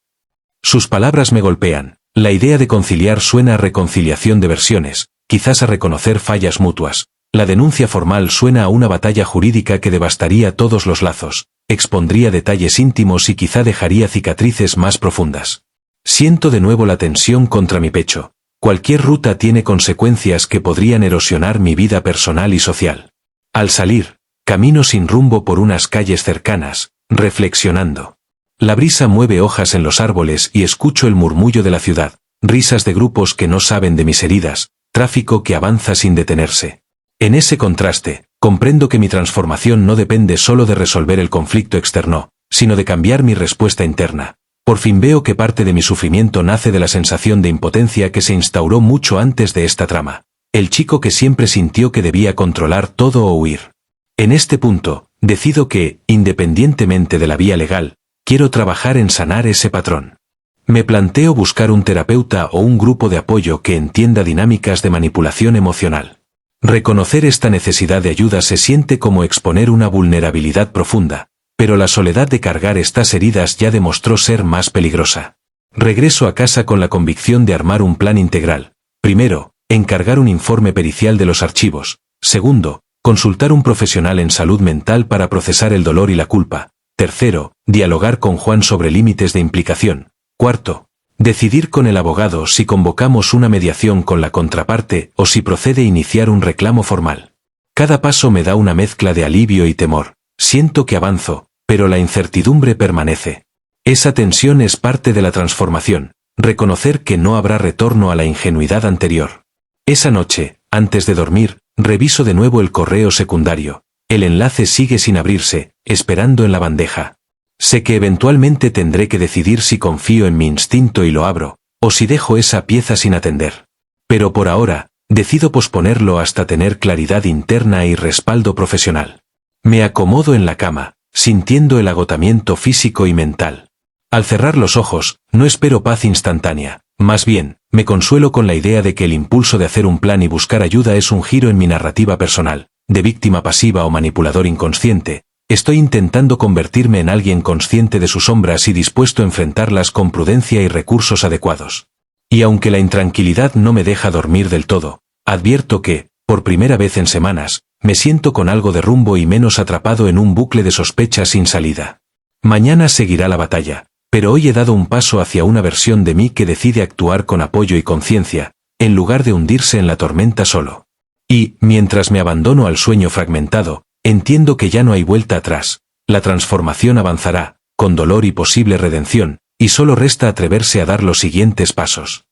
Sus palabras me golpean. La idea de conciliar suena a reconciliación de versiones, quizás a reconocer fallas mutuas. La denuncia formal suena a una batalla jurídica que devastaría todos los lazos, expondría detalles íntimos y quizá dejaría cicatrices más profundas. Siento de nuevo la tensión contra mi pecho. Cualquier ruta tiene consecuencias que podrían erosionar mi vida personal y social. Al salir, camino sin rumbo por unas calles cercanas, reflexionando. La brisa mueve hojas en los árboles y escucho el murmullo de la ciudad, risas de grupos que no saben de mis heridas, tráfico que avanza sin detenerse. En ese contraste, comprendo que mi transformación no depende solo de resolver el conflicto externo, sino de cambiar mi respuesta interna. Por fin veo que parte de mi sufrimiento nace de la sensación de impotencia que se instauró mucho antes de esta trama. El chico que siempre sintió que debía controlar todo o huir. En este punto, decido que, independientemente de la vía legal, quiero trabajar en sanar ese patrón. Me planteo buscar un terapeuta o un grupo de apoyo que entienda dinámicas de manipulación emocional. Reconocer esta necesidad de ayuda se siente como exponer una vulnerabilidad profunda, pero la soledad de cargar estas heridas ya demostró ser más peligrosa. Regreso a casa con la convicción de armar un plan integral. Primero, encargar un informe pericial de los archivos. Segundo, consultar un profesional en salud mental para procesar el dolor y la culpa. Tercero, dialogar con Juan sobre límites de implicación. Cuarto, decidir con el abogado si convocamos una mediación con la contraparte o si procede iniciar un reclamo formal. Cada paso me da una mezcla de alivio y temor. Siento que avanzo, pero la incertidumbre permanece. Esa tensión es parte de la transformación, reconocer que no habrá retorno a la ingenuidad anterior. Esa noche, antes de dormir, reviso de nuevo el correo secundario. El enlace sigue sin abrirse, esperando en la bandeja. Sé que eventualmente tendré que decidir si confío en mi instinto y lo abro, o si dejo esa pieza sin atender. Pero por ahora, decido posponerlo hasta tener claridad interna y respaldo profesional. Me acomodo en la cama, sintiendo el agotamiento físico y mental. Al cerrar los ojos, no espero paz instantánea, más bien, me consuelo con la idea de que el impulso de hacer un plan y buscar ayuda es un giro en mi narrativa personal. De víctima pasiva o manipulador inconsciente, estoy intentando convertirme en alguien consciente de sus sombras y dispuesto a enfrentarlas con prudencia y recursos adecuados. Y aunque la intranquilidad no me deja dormir del todo, advierto que, por primera vez en semanas, me siento con algo de rumbo y menos atrapado en un bucle de sospechas sin salida. Mañana seguirá la batalla, pero hoy he dado un paso hacia una versión de mí que decide actuar con apoyo y conciencia, en lugar de hundirse en la tormenta solo. Y, mientras me abandono al sueño fragmentado, entiendo que ya no hay vuelta atrás. La transformación avanzará, con dolor y posible redención, y solo resta atreverse a dar los siguientes pasos.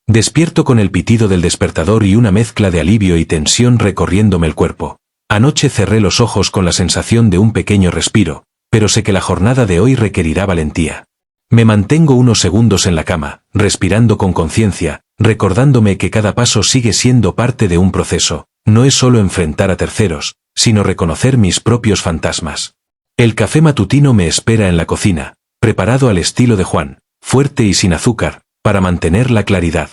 Despierto con el pitido del despertador y una mezcla de alivio y tensión recorriéndome el cuerpo. Anoche cerré los ojos con la sensación de un pequeño respiro, pero sé que la jornada de hoy requerirá valentía. Me mantengo unos segundos en la cama, respirando con conciencia, recordándome que cada paso sigue siendo parte de un proceso. No es solo enfrentar a terceros, sino reconocer mis propios fantasmas. El café matutino me espera en la cocina, preparado al estilo de Juan, fuerte y sin azúcar, para mantener la claridad.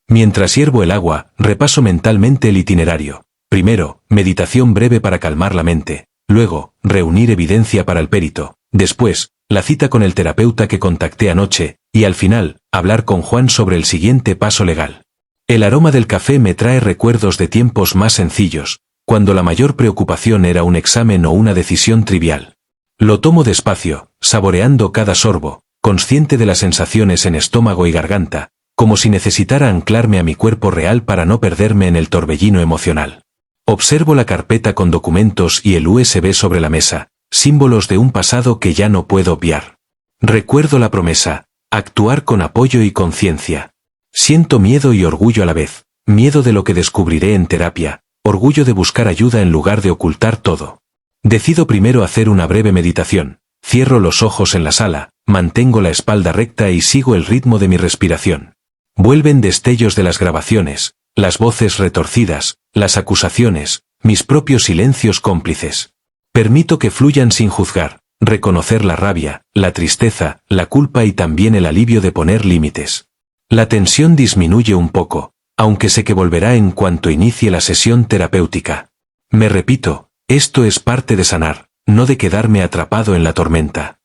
Mientras hiervo el agua, repaso mentalmente el itinerario. Primero, meditación breve para calmar la mente. Luego, reunir evidencia para el perito. Después, la cita con el terapeuta que contacté anoche, y al final, hablar con Juan sobre el siguiente paso legal. El aroma del café me trae recuerdos de tiempos más sencillos, cuando la mayor preocupación era un examen o una decisión trivial. Lo tomo despacio, saboreando cada sorbo, consciente de las sensaciones en estómago y garganta, como si necesitara anclarme a mi cuerpo real para no perderme en el torbellino emocional. Observo la carpeta con documentos y el USB sobre la mesa, símbolos de un pasado que ya no puedo obviar. Recuerdo la promesa, actuar con apoyo y conciencia. Siento miedo y orgullo a la vez, miedo de lo que descubriré en terapia, orgullo de buscar ayuda en lugar de ocultar todo. Decido primero hacer una breve meditación, cierro los ojos en la sala, mantengo la espalda recta y sigo el ritmo de mi respiración. Vuelven destellos de las grabaciones, las voces retorcidas, las acusaciones, mis propios silencios cómplices. Permito que fluyan sin juzgar, reconocer la rabia, la tristeza, la culpa y también el alivio de poner límites. La tensión disminuye un poco, aunque sé que volverá en cuanto inicie la sesión terapéutica. Me repito, esto es parte de sanar, no de quedarme atrapado en la tormenta.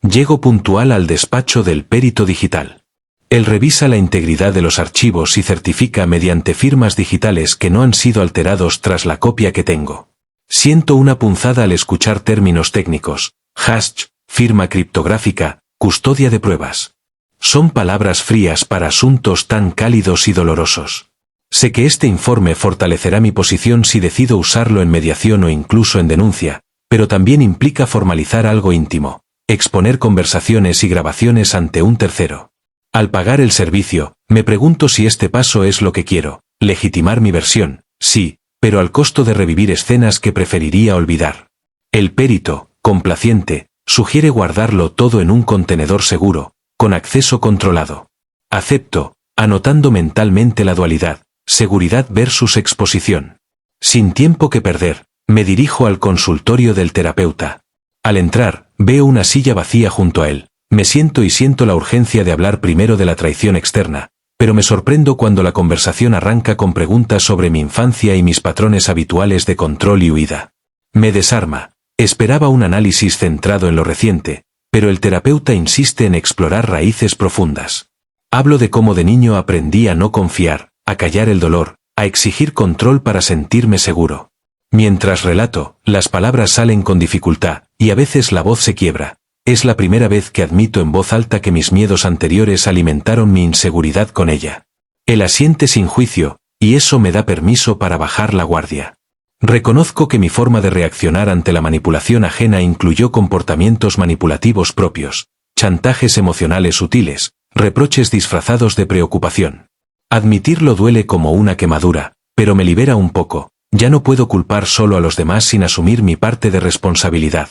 Llego puntual al despacho del perito digital. Él revisa la integridad de los archivos y certifica mediante firmas digitales que no han sido alterados tras la copia que tengo. Siento una punzada al escuchar términos técnicos: hash, firma criptográfica, custodia de pruebas. Son palabras frías para asuntos tan cálidos y dolorosos. Sé que este informe fortalecerá mi posición si decido usarlo en mediación o incluso en denuncia, pero también implica formalizar algo íntimo, exponer conversaciones y grabaciones ante un tercero. Al pagar el servicio, me pregunto si este paso es lo que quiero: legitimar mi versión, sí, pero al costo de revivir escenas que preferiría olvidar. El perito, complaciente, sugiere guardarlo todo en un contenedor seguro, con acceso controlado. Acepto, anotando mentalmente la dualidad, seguridad versus exposición. Sin tiempo que perder, me dirijo al consultorio del terapeuta. Al entrar, veo una silla vacía junto a él. Me siento y siento la urgencia de hablar primero de la traición externa, pero me sorprendo cuando la conversación arranca con preguntas sobre mi infancia y mis patrones habituales de control y huida. Me desarma. Esperaba un análisis centrado en lo reciente, pero el terapeuta insiste en explorar raíces profundas. Hablo de cómo de niño aprendí a no confiar, a callar el dolor, a exigir control para sentirme seguro. Mientras relato, las palabras salen con dificultad, y a veces la voz se quiebra. Es la primera vez que admito en voz alta que mis miedos anteriores alimentaron mi inseguridad con ella. Él asiente sin juicio, y eso me da permiso para bajar la guardia. Reconozco que mi forma de reaccionar ante la manipulación ajena incluyó comportamientos manipulativos propios, chantajes emocionales sutiles, reproches disfrazados de preocupación. Admitirlo duele como una quemadura, pero me libera un poco. Ya no puedo culpar solo a los demás sin asumir mi parte de responsabilidad.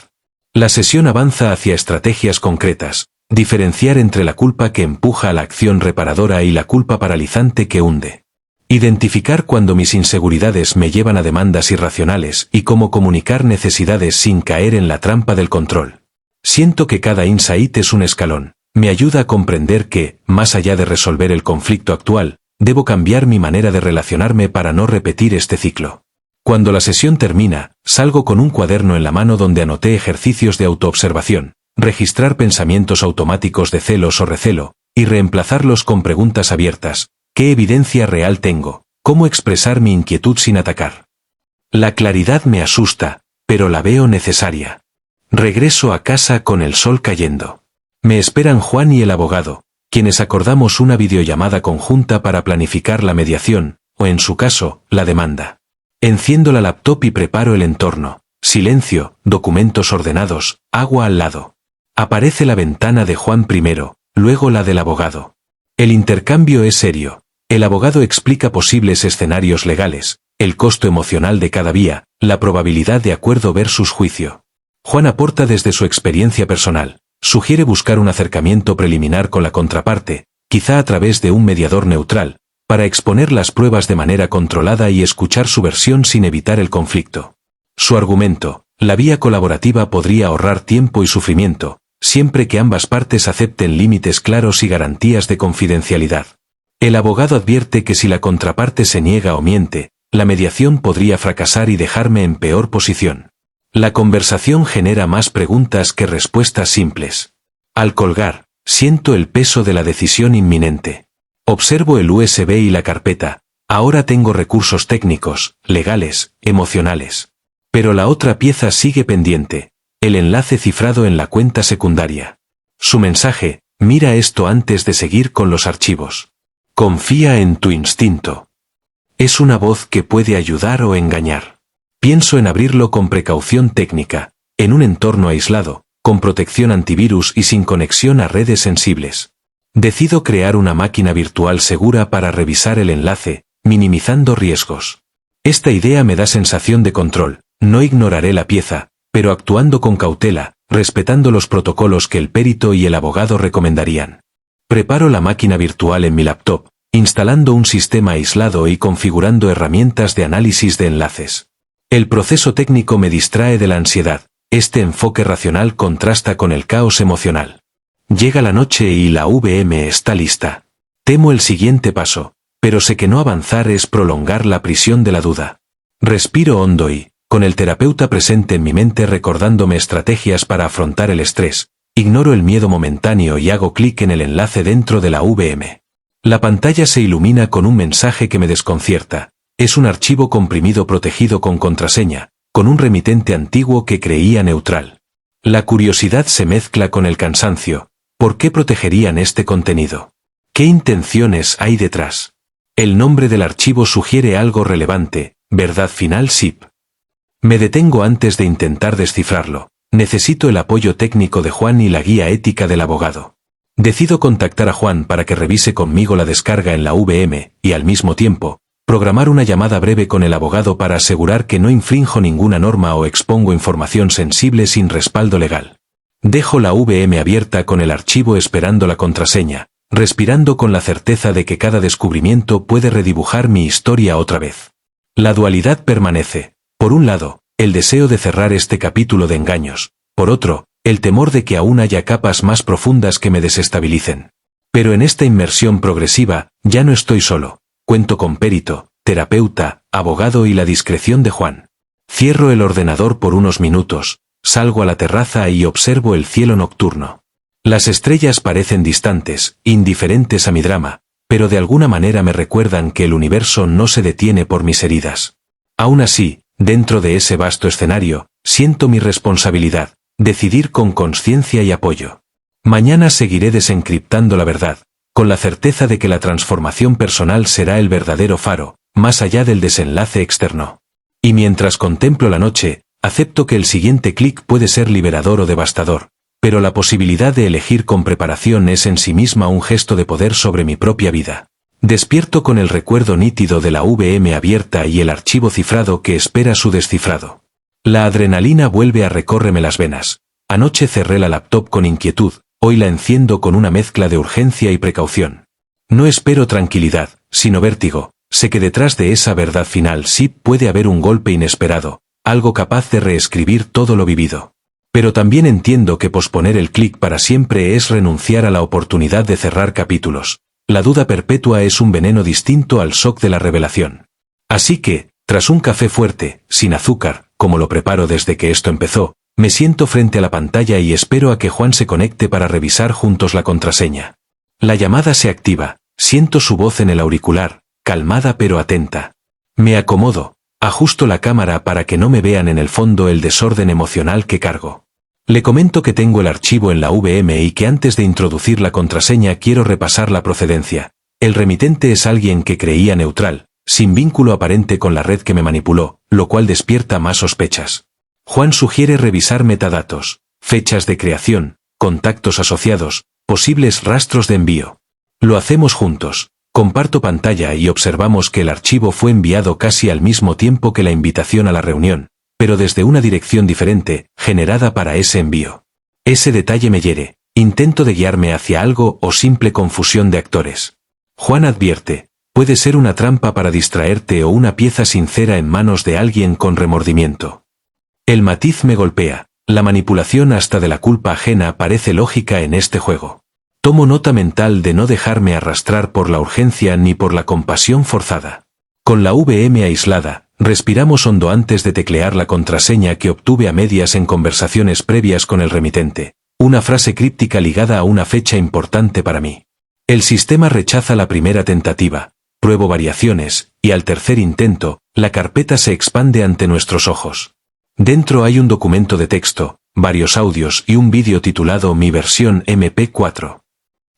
La sesión avanza hacia estrategias concretas: diferenciar entre la culpa que empuja a la acción reparadora y la culpa paralizante que hunde. Identificar cuando mis inseguridades me llevan a demandas irracionales y cómo comunicar necesidades sin caer en la trampa del control. Siento que cada insight es un escalón. Me ayuda a comprender que, más allá de resolver el conflicto actual, debo cambiar mi manera de relacionarme para no repetir este ciclo. Cuando la sesión termina, salgo con un cuaderno en la mano donde anoté ejercicios de autoobservación, registrar pensamientos automáticos de celos o recelo, y reemplazarlos con preguntas abiertas: ¿qué evidencia real tengo? ¿Cómo expresar mi inquietud sin atacar? La claridad me asusta, pero la veo necesaria. Regreso a casa con el sol cayendo. Me esperan Juan y el abogado, quienes acordamos una videollamada conjunta para planificar la mediación, o en su caso, la demanda. Enciendo la laptop y preparo el entorno. Silencio, documentos ordenados, agua al lado. Aparece la ventana de Juan primero, luego la del abogado. El intercambio es serio. El abogado explica posibles escenarios legales, el costo emocional de cada vía, la probabilidad de acuerdo versus juicio. Juan aporta desde su experiencia personal. Sugiere buscar un acercamiento preliminar con la contraparte, quizá a través de un mediador neutral, para exponer las pruebas de manera controlada y escuchar su versión sin evitar el conflicto. Su argumento: la vía colaborativa podría ahorrar tiempo y sufrimiento, siempre que ambas partes acepten límites claros y garantías de confidencialidad. El abogado advierte que si la contraparte se niega o miente, la mediación podría fracasar y dejarme en peor posición. La conversación genera más preguntas que respuestas simples. Al colgar, siento el peso de la decisión inminente. Observo el USB y la carpeta. Ahora tengo recursos técnicos, legales, emocionales. Pero la otra pieza sigue pendiente: el enlace cifrado en la cuenta secundaria. Su mensaje: mira esto antes de seguir con los archivos. Confía en tu instinto. Es una voz que puede ayudar o engañar. Pienso en abrirlo con precaución técnica, en un entorno aislado, con protección antivirus y sin conexión a redes sensibles. Decido crear una máquina virtual segura para revisar el enlace, minimizando riesgos. Esta idea me da sensación de control. No ignoraré la pieza, pero actuando con cautela, respetando los protocolos que el perito y el abogado recomendarían. Preparo la máquina virtual en mi laptop, instalando un sistema aislado y configurando herramientas de análisis de enlaces. El proceso técnico me distrae de la ansiedad. Este enfoque racional contrasta con el caos emocional. Llega la noche y la VM está lista. Temo el siguiente paso, pero sé que no avanzar es prolongar la prisión de la duda. Respiro hondo y, con el terapeuta presente en mi mente recordándome estrategias para afrontar el estrés, ignoro el miedo momentáneo y hago clic en el enlace dentro de la VM. La pantalla se ilumina con un mensaje que me desconcierta. Es un archivo comprimido protegido con contraseña, con un remitente antiguo que creía neutral. La curiosidad se mezcla con el cansancio. ¿Por qué protegerían este contenido? ¿Qué intenciones hay detrás? El nombre del archivo sugiere algo relevante, verdad final SIP. Me detengo antes de intentar descifrarlo. Necesito el apoyo técnico de Juan y la guía ética del abogado. Decido contactar a Juan para que revise conmigo la descarga en la VM, y al mismo tiempo, programar una llamada breve con el abogado para asegurar que no infrinjo ninguna norma o expongo información sensible sin respaldo legal. Dejo la VM abierta con el archivo esperando la contraseña, respirando con la certeza de que cada descubrimiento puede redibujar mi historia otra vez. La dualidad permanece. Por un lado, el deseo de cerrar este capítulo de engaños. Por otro, el temor de que aún haya capas más profundas que me desestabilicen. Pero en esta inmersión progresiva, ya no estoy solo. Cuento con perito, terapeuta, abogado y la discreción de Juan. Cierro el ordenador por unos minutos, salgo a la terraza y observo el cielo nocturno. Las estrellas parecen distantes, indiferentes a mi drama, pero de alguna manera me recuerdan que el universo no se detiene por mis heridas. Aún así, dentro de ese vasto escenario, siento mi responsabilidad, decidir con conciencia y apoyo. Mañana seguiré desencriptando la verdad, con la certeza de que la transformación personal será el verdadero faro, más allá del desenlace externo. Y mientras contemplo la noche, acepto que el siguiente clic puede ser liberador o devastador, pero la posibilidad de elegir con preparación es en sí misma un gesto de poder sobre mi propia vida. Despierto con el recuerdo nítido de la VM abierta y el archivo cifrado que espera su descifrado. La adrenalina vuelve a recórreme las venas. Anoche cerré la laptop con inquietud, hoy la enciendo con una mezcla de urgencia y precaución. No espero tranquilidad, sino vértigo. Sé que detrás de esa verdad final sí puede haber un golpe inesperado, algo capaz de reescribir todo lo vivido. Pero también entiendo que posponer el clic para siempre es renunciar a la oportunidad de cerrar capítulos. La duda perpetua es un veneno distinto al shock de la revelación. Así que, tras un café fuerte, sin azúcar, como lo preparo desde que esto empezó, me siento frente a la pantalla y espero a que Juan se conecte para revisar juntos la contraseña. La llamada se activa, siento su voz en el auricular, calmada pero atenta. Me acomodo, ajusto la cámara para que no me vean en el fondo el desorden emocional que cargo. Le comento que tengo el archivo en la VM y que antes de introducir la contraseña quiero repasar la procedencia. El remitente es alguien que creía neutral, sin vínculo aparente con la red que me manipuló, lo cual despierta más sospechas. Juan sugiere revisar metadatos, fechas de creación, contactos asociados, posibles rastros de envío. Lo hacemos juntos. Comparto pantalla y observamos que el archivo fue enviado casi al mismo tiempo que la invitación a la reunión, pero desde una dirección diferente, generada para ese envío. Ese detalle me hiere. Intento de guiarme hacia algo o simple confusión de actores. Juan advierte, puede ser una trampa para distraerte o una pieza sincera en manos de alguien con remordimiento. El matiz me golpea. La manipulación hasta de la culpa ajena parece lógica en este juego. Tomo nota mental de no dejarme arrastrar por la urgencia ni por la compasión forzada. Con la VM aislada, respiramos hondo antes de teclear la contraseña que obtuve a medias en conversaciones previas con el remitente, una frase críptica ligada a una fecha importante para mí. El sistema rechaza la primera tentativa, pruebo variaciones, y al tercer intento, la carpeta se expande ante nuestros ojos. Dentro hay un documento de texto, varios audios y un vídeo titulado Mi versión MP4.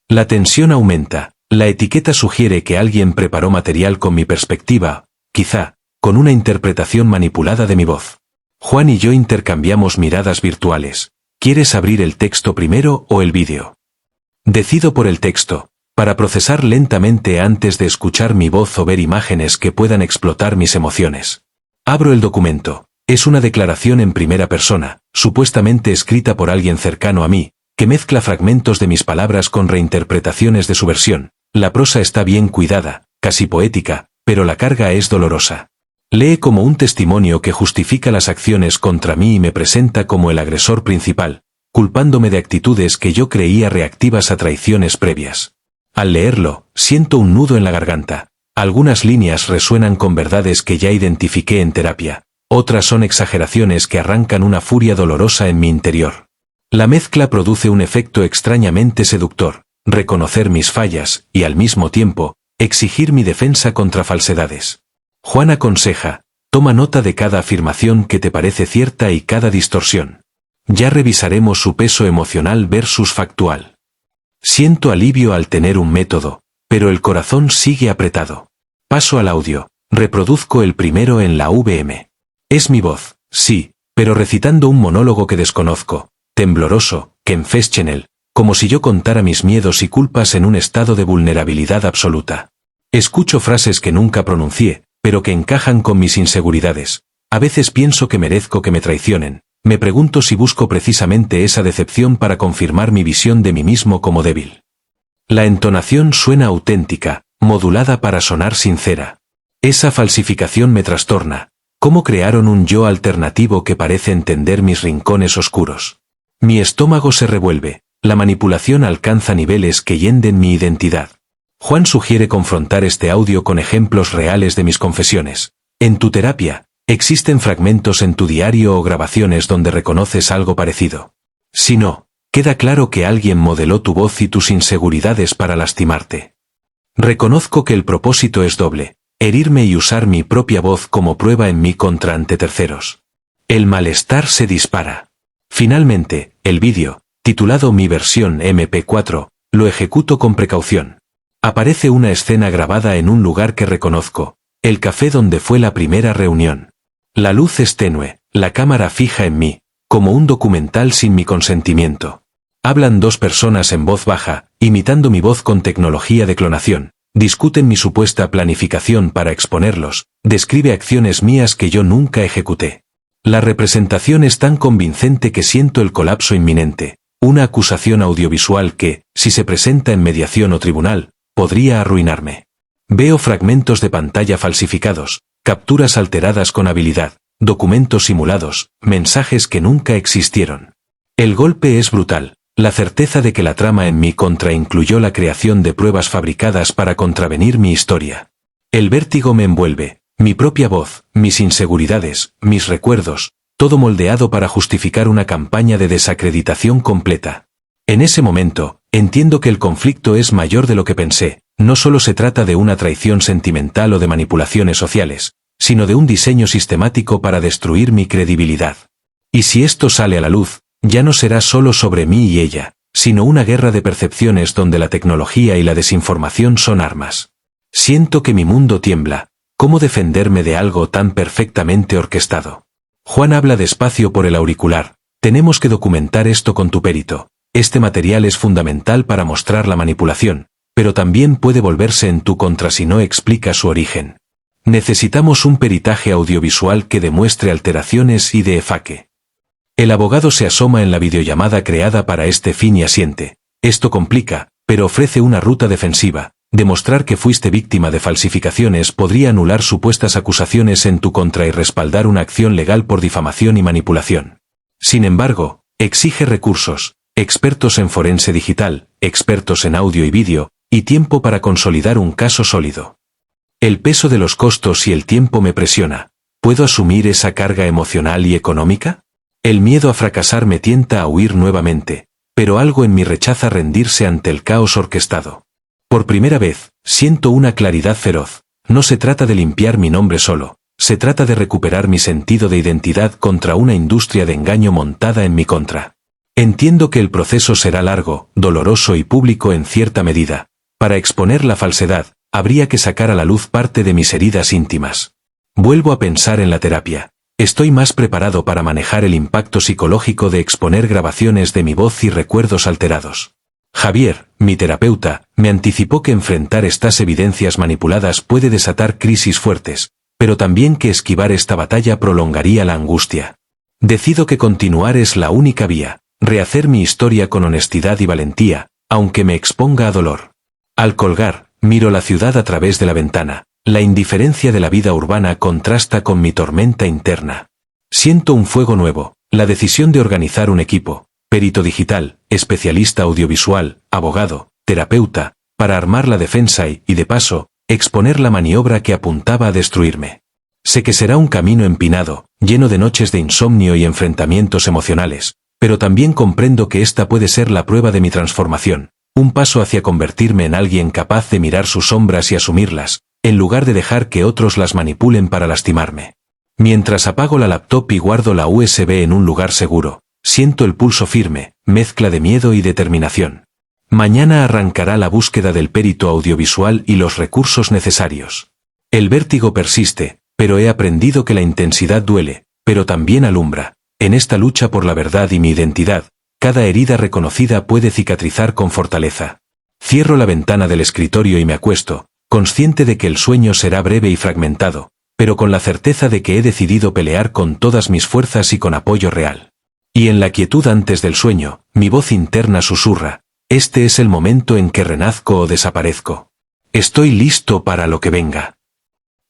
La tensión aumenta, la etiqueta sugiere que alguien preparó material con mi perspectiva, quizá, con una interpretación manipulada de mi voz. Juan y yo intercambiamos miradas virtuales. ¿Quieres abrir el texto primero o el vídeo? Decido por el texto, para procesar lentamente antes de escuchar mi voz o ver imágenes que puedan explotar mis emociones. Abro el documento. Es una declaración en primera persona, supuestamente escrita por alguien cercano a mí, que mezcla fragmentos de mis palabras con reinterpretaciones de su versión. La prosa está bien cuidada, casi poética, pero la carga es dolorosa. Lee como un testimonio que justifica las acciones contra mí y me presenta como el agresor principal, culpándome de actitudes que yo creía reactivas a traiciones previas. Al leerlo, siento un nudo en la garganta. Algunas líneas resuenan con verdades que ya identifiqué en terapia, otras son exageraciones que arrancan una furia dolorosa en mi interior. La mezcla produce un efecto extrañamente seductor, reconocer mis fallas y, al mismo tiempo, exigir mi defensa contra falsedades. Juan aconseja, toma nota de cada afirmación que te parece cierta y cada distorsión. Ya revisaremos su peso emocional versus factual. Siento alivio al tener un método, pero el corazón sigue apretado. Paso al audio, reproduzco el primero en la VM. Es mi voz, sí, pero recitando un monólogo que desconozco, tembloroso, que enfeschenel, como si yo contara mis miedos y culpas en un estado de vulnerabilidad absoluta. Escucho frases que nunca pronuncié, pero que encajan con mis inseguridades. A veces pienso que merezco que me traicionen. Me pregunto si busco precisamente esa decepción para confirmar mi visión de mí mismo como débil. La entonación suena auténtica, modulada para sonar sincera. Esa falsificación me trastorna. ¿Cómo crearon un yo alternativo que parece entender mis rincones oscuros? Mi estómago se revuelve. La manipulación alcanza niveles que hienden mi identidad. Juan sugiere confrontar este audio con ejemplos reales de mis confesiones. En tu terapia, ¿existen fragmentos en tu diario o grabaciones donde reconoces algo parecido? Si no, queda claro que alguien modeló tu voz y tus inseguridades para lastimarte. Reconozco que el propósito es doble, herirme y usar mi propia voz como prueba en mí contra ante terceros. El malestar se dispara. Finalmente, el vídeo, titulado Mi versión MP4, lo ejecuto con precaución. Aparece una escena grabada en un lugar que reconozco, el café donde fue la primera reunión. La luz es tenue, la cámara fija en mí, como un documental sin mi consentimiento. Hablan dos personas en voz baja, imitando mi voz con tecnología de clonación. Discuten mi supuesta planificación para exponerlos, describe acciones mías que yo nunca ejecuté. La representación es tan convincente que siento el colapso inminente, una acusación audiovisual que, si se presenta en mediación o tribunal, podría arruinarme. Veo fragmentos de pantalla falsificados, capturas alteradas con habilidad, documentos simulados, mensajes que nunca existieron. El golpe es brutal, la certeza de que la trama en mi contra incluyó la creación de pruebas fabricadas para contravenir mi historia. El vértigo me envuelve, mi propia voz, mis inseguridades, mis recuerdos, todo moldeado para justificar una campaña de desacreditación completa. En ese momento, entiendo que el conflicto es mayor de lo que pensé, no solo se trata de una traición sentimental o de manipulaciones sociales, sino de un diseño sistemático para destruir mi credibilidad. Y si esto sale a la luz, ya no será solo sobre mí y ella, sino una guerra de percepciones donde la tecnología y la desinformación son armas. Siento que mi mundo tiembla. ¿Cómo defenderme de algo tan perfectamente orquestado? Juan habla despacio por el auricular. Tenemos que documentar esto con tu perito. Este material es fundamental para mostrar la manipulación, pero también puede volverse en tu contra si no explica su origen. Necesitamos un peritaje audiovisual que demuestre alteraciones y de efaque. El abogado se asoma en la videollamada creada para este fin y asiente. Esto complica, pero ofrece una ruta defensiva. Demostrar que fuiste víctima de falsificaciones podría anular supuestas acusaciones en tu contra y respaldar una acción legal por difamación y manipulación. Sin embargo, exige recursos, expertos en forense digital, expertos en audio y vídeo, y tiempo para consolidar un caso sólido. El peso de los costos y el tiempo me presiona. ¿Puedo asumir esa carga emocional y económica? El miedo a fracasar me tienta a huir nuevamente, pero algo en mí rechaza rendirse ante el caos orquestado. Por primera vez, siento una claridad feroz. No se trata de limpiar mi nombre solo, se trata de recuperar mi sentido de identidad contra una industria de engaño montada en mi contra. Entiendo que el proceso será largo, doloroso y público en cierta medida. Para exponer la falsedad, habría que sacar a la luz parte de mis heridas íntimas. Vuelvo a pensar en la terapia. Estoy más preparado para manejar el impacto psicológico de exponer grabaciones de mi voz y recuerdos alterados. Javier, mi terapeuta, me anticipó que enfrentar estas evidencias manipuladas puede desatar crisis fuertes, pero también que esquivar esta batalla prolongaría la angustia. Decido que continuar es la única vía, rehacer mi historia con honestidad y valentía, aunque me exponga a dolor. Al colgar, Miro la ciudad a través de la ventana. La indiferencia de la vida urbana contrasta con mi tormenta interna. Siento un fuego nuevo, la decisión de organizar un equipo, perito digital, especialista audiovisual, abogado, terapeuta, para armar la defensa y, de paso, exponer la maniobra que apuntaba a destruirme. Sé que será un camino empinado, lleno de noches de insomnio y enfrentamientos emocionales, pero también comprendo que esta puede ser la prueba de mi transformación, un paso hacia convertirme en alguien capaz de mirar sus sombras y asumirlas, en lugar de dejar que otros las manipulen para lastimarme. Mientras apago la laptop y guardo la USB en un lugar seguro, siento el pulso firme, mezcla de miedo y determinación. Mañana arrancará la búsqueda del perito audiovisual y los recursos necesarios. El vértigo persiste, pero he aprendido que la intensidad duele, pero también alumbra. En esta lucha por la verdad y mi identidad, cada herida reconocida puede cicatrizar con fortaleza. Cierro la ventana del escritorio y me acuesto, consciente de que el sueño será breve y fragmentado, pero con la certeza de que he decidido pelear con todas mis fuerzas y con apoyo real. Y en la quietud antes del sueño, mi voz interna susurra: este es el momento en que renazco o desaparezco. Estoy listo para lo que venga.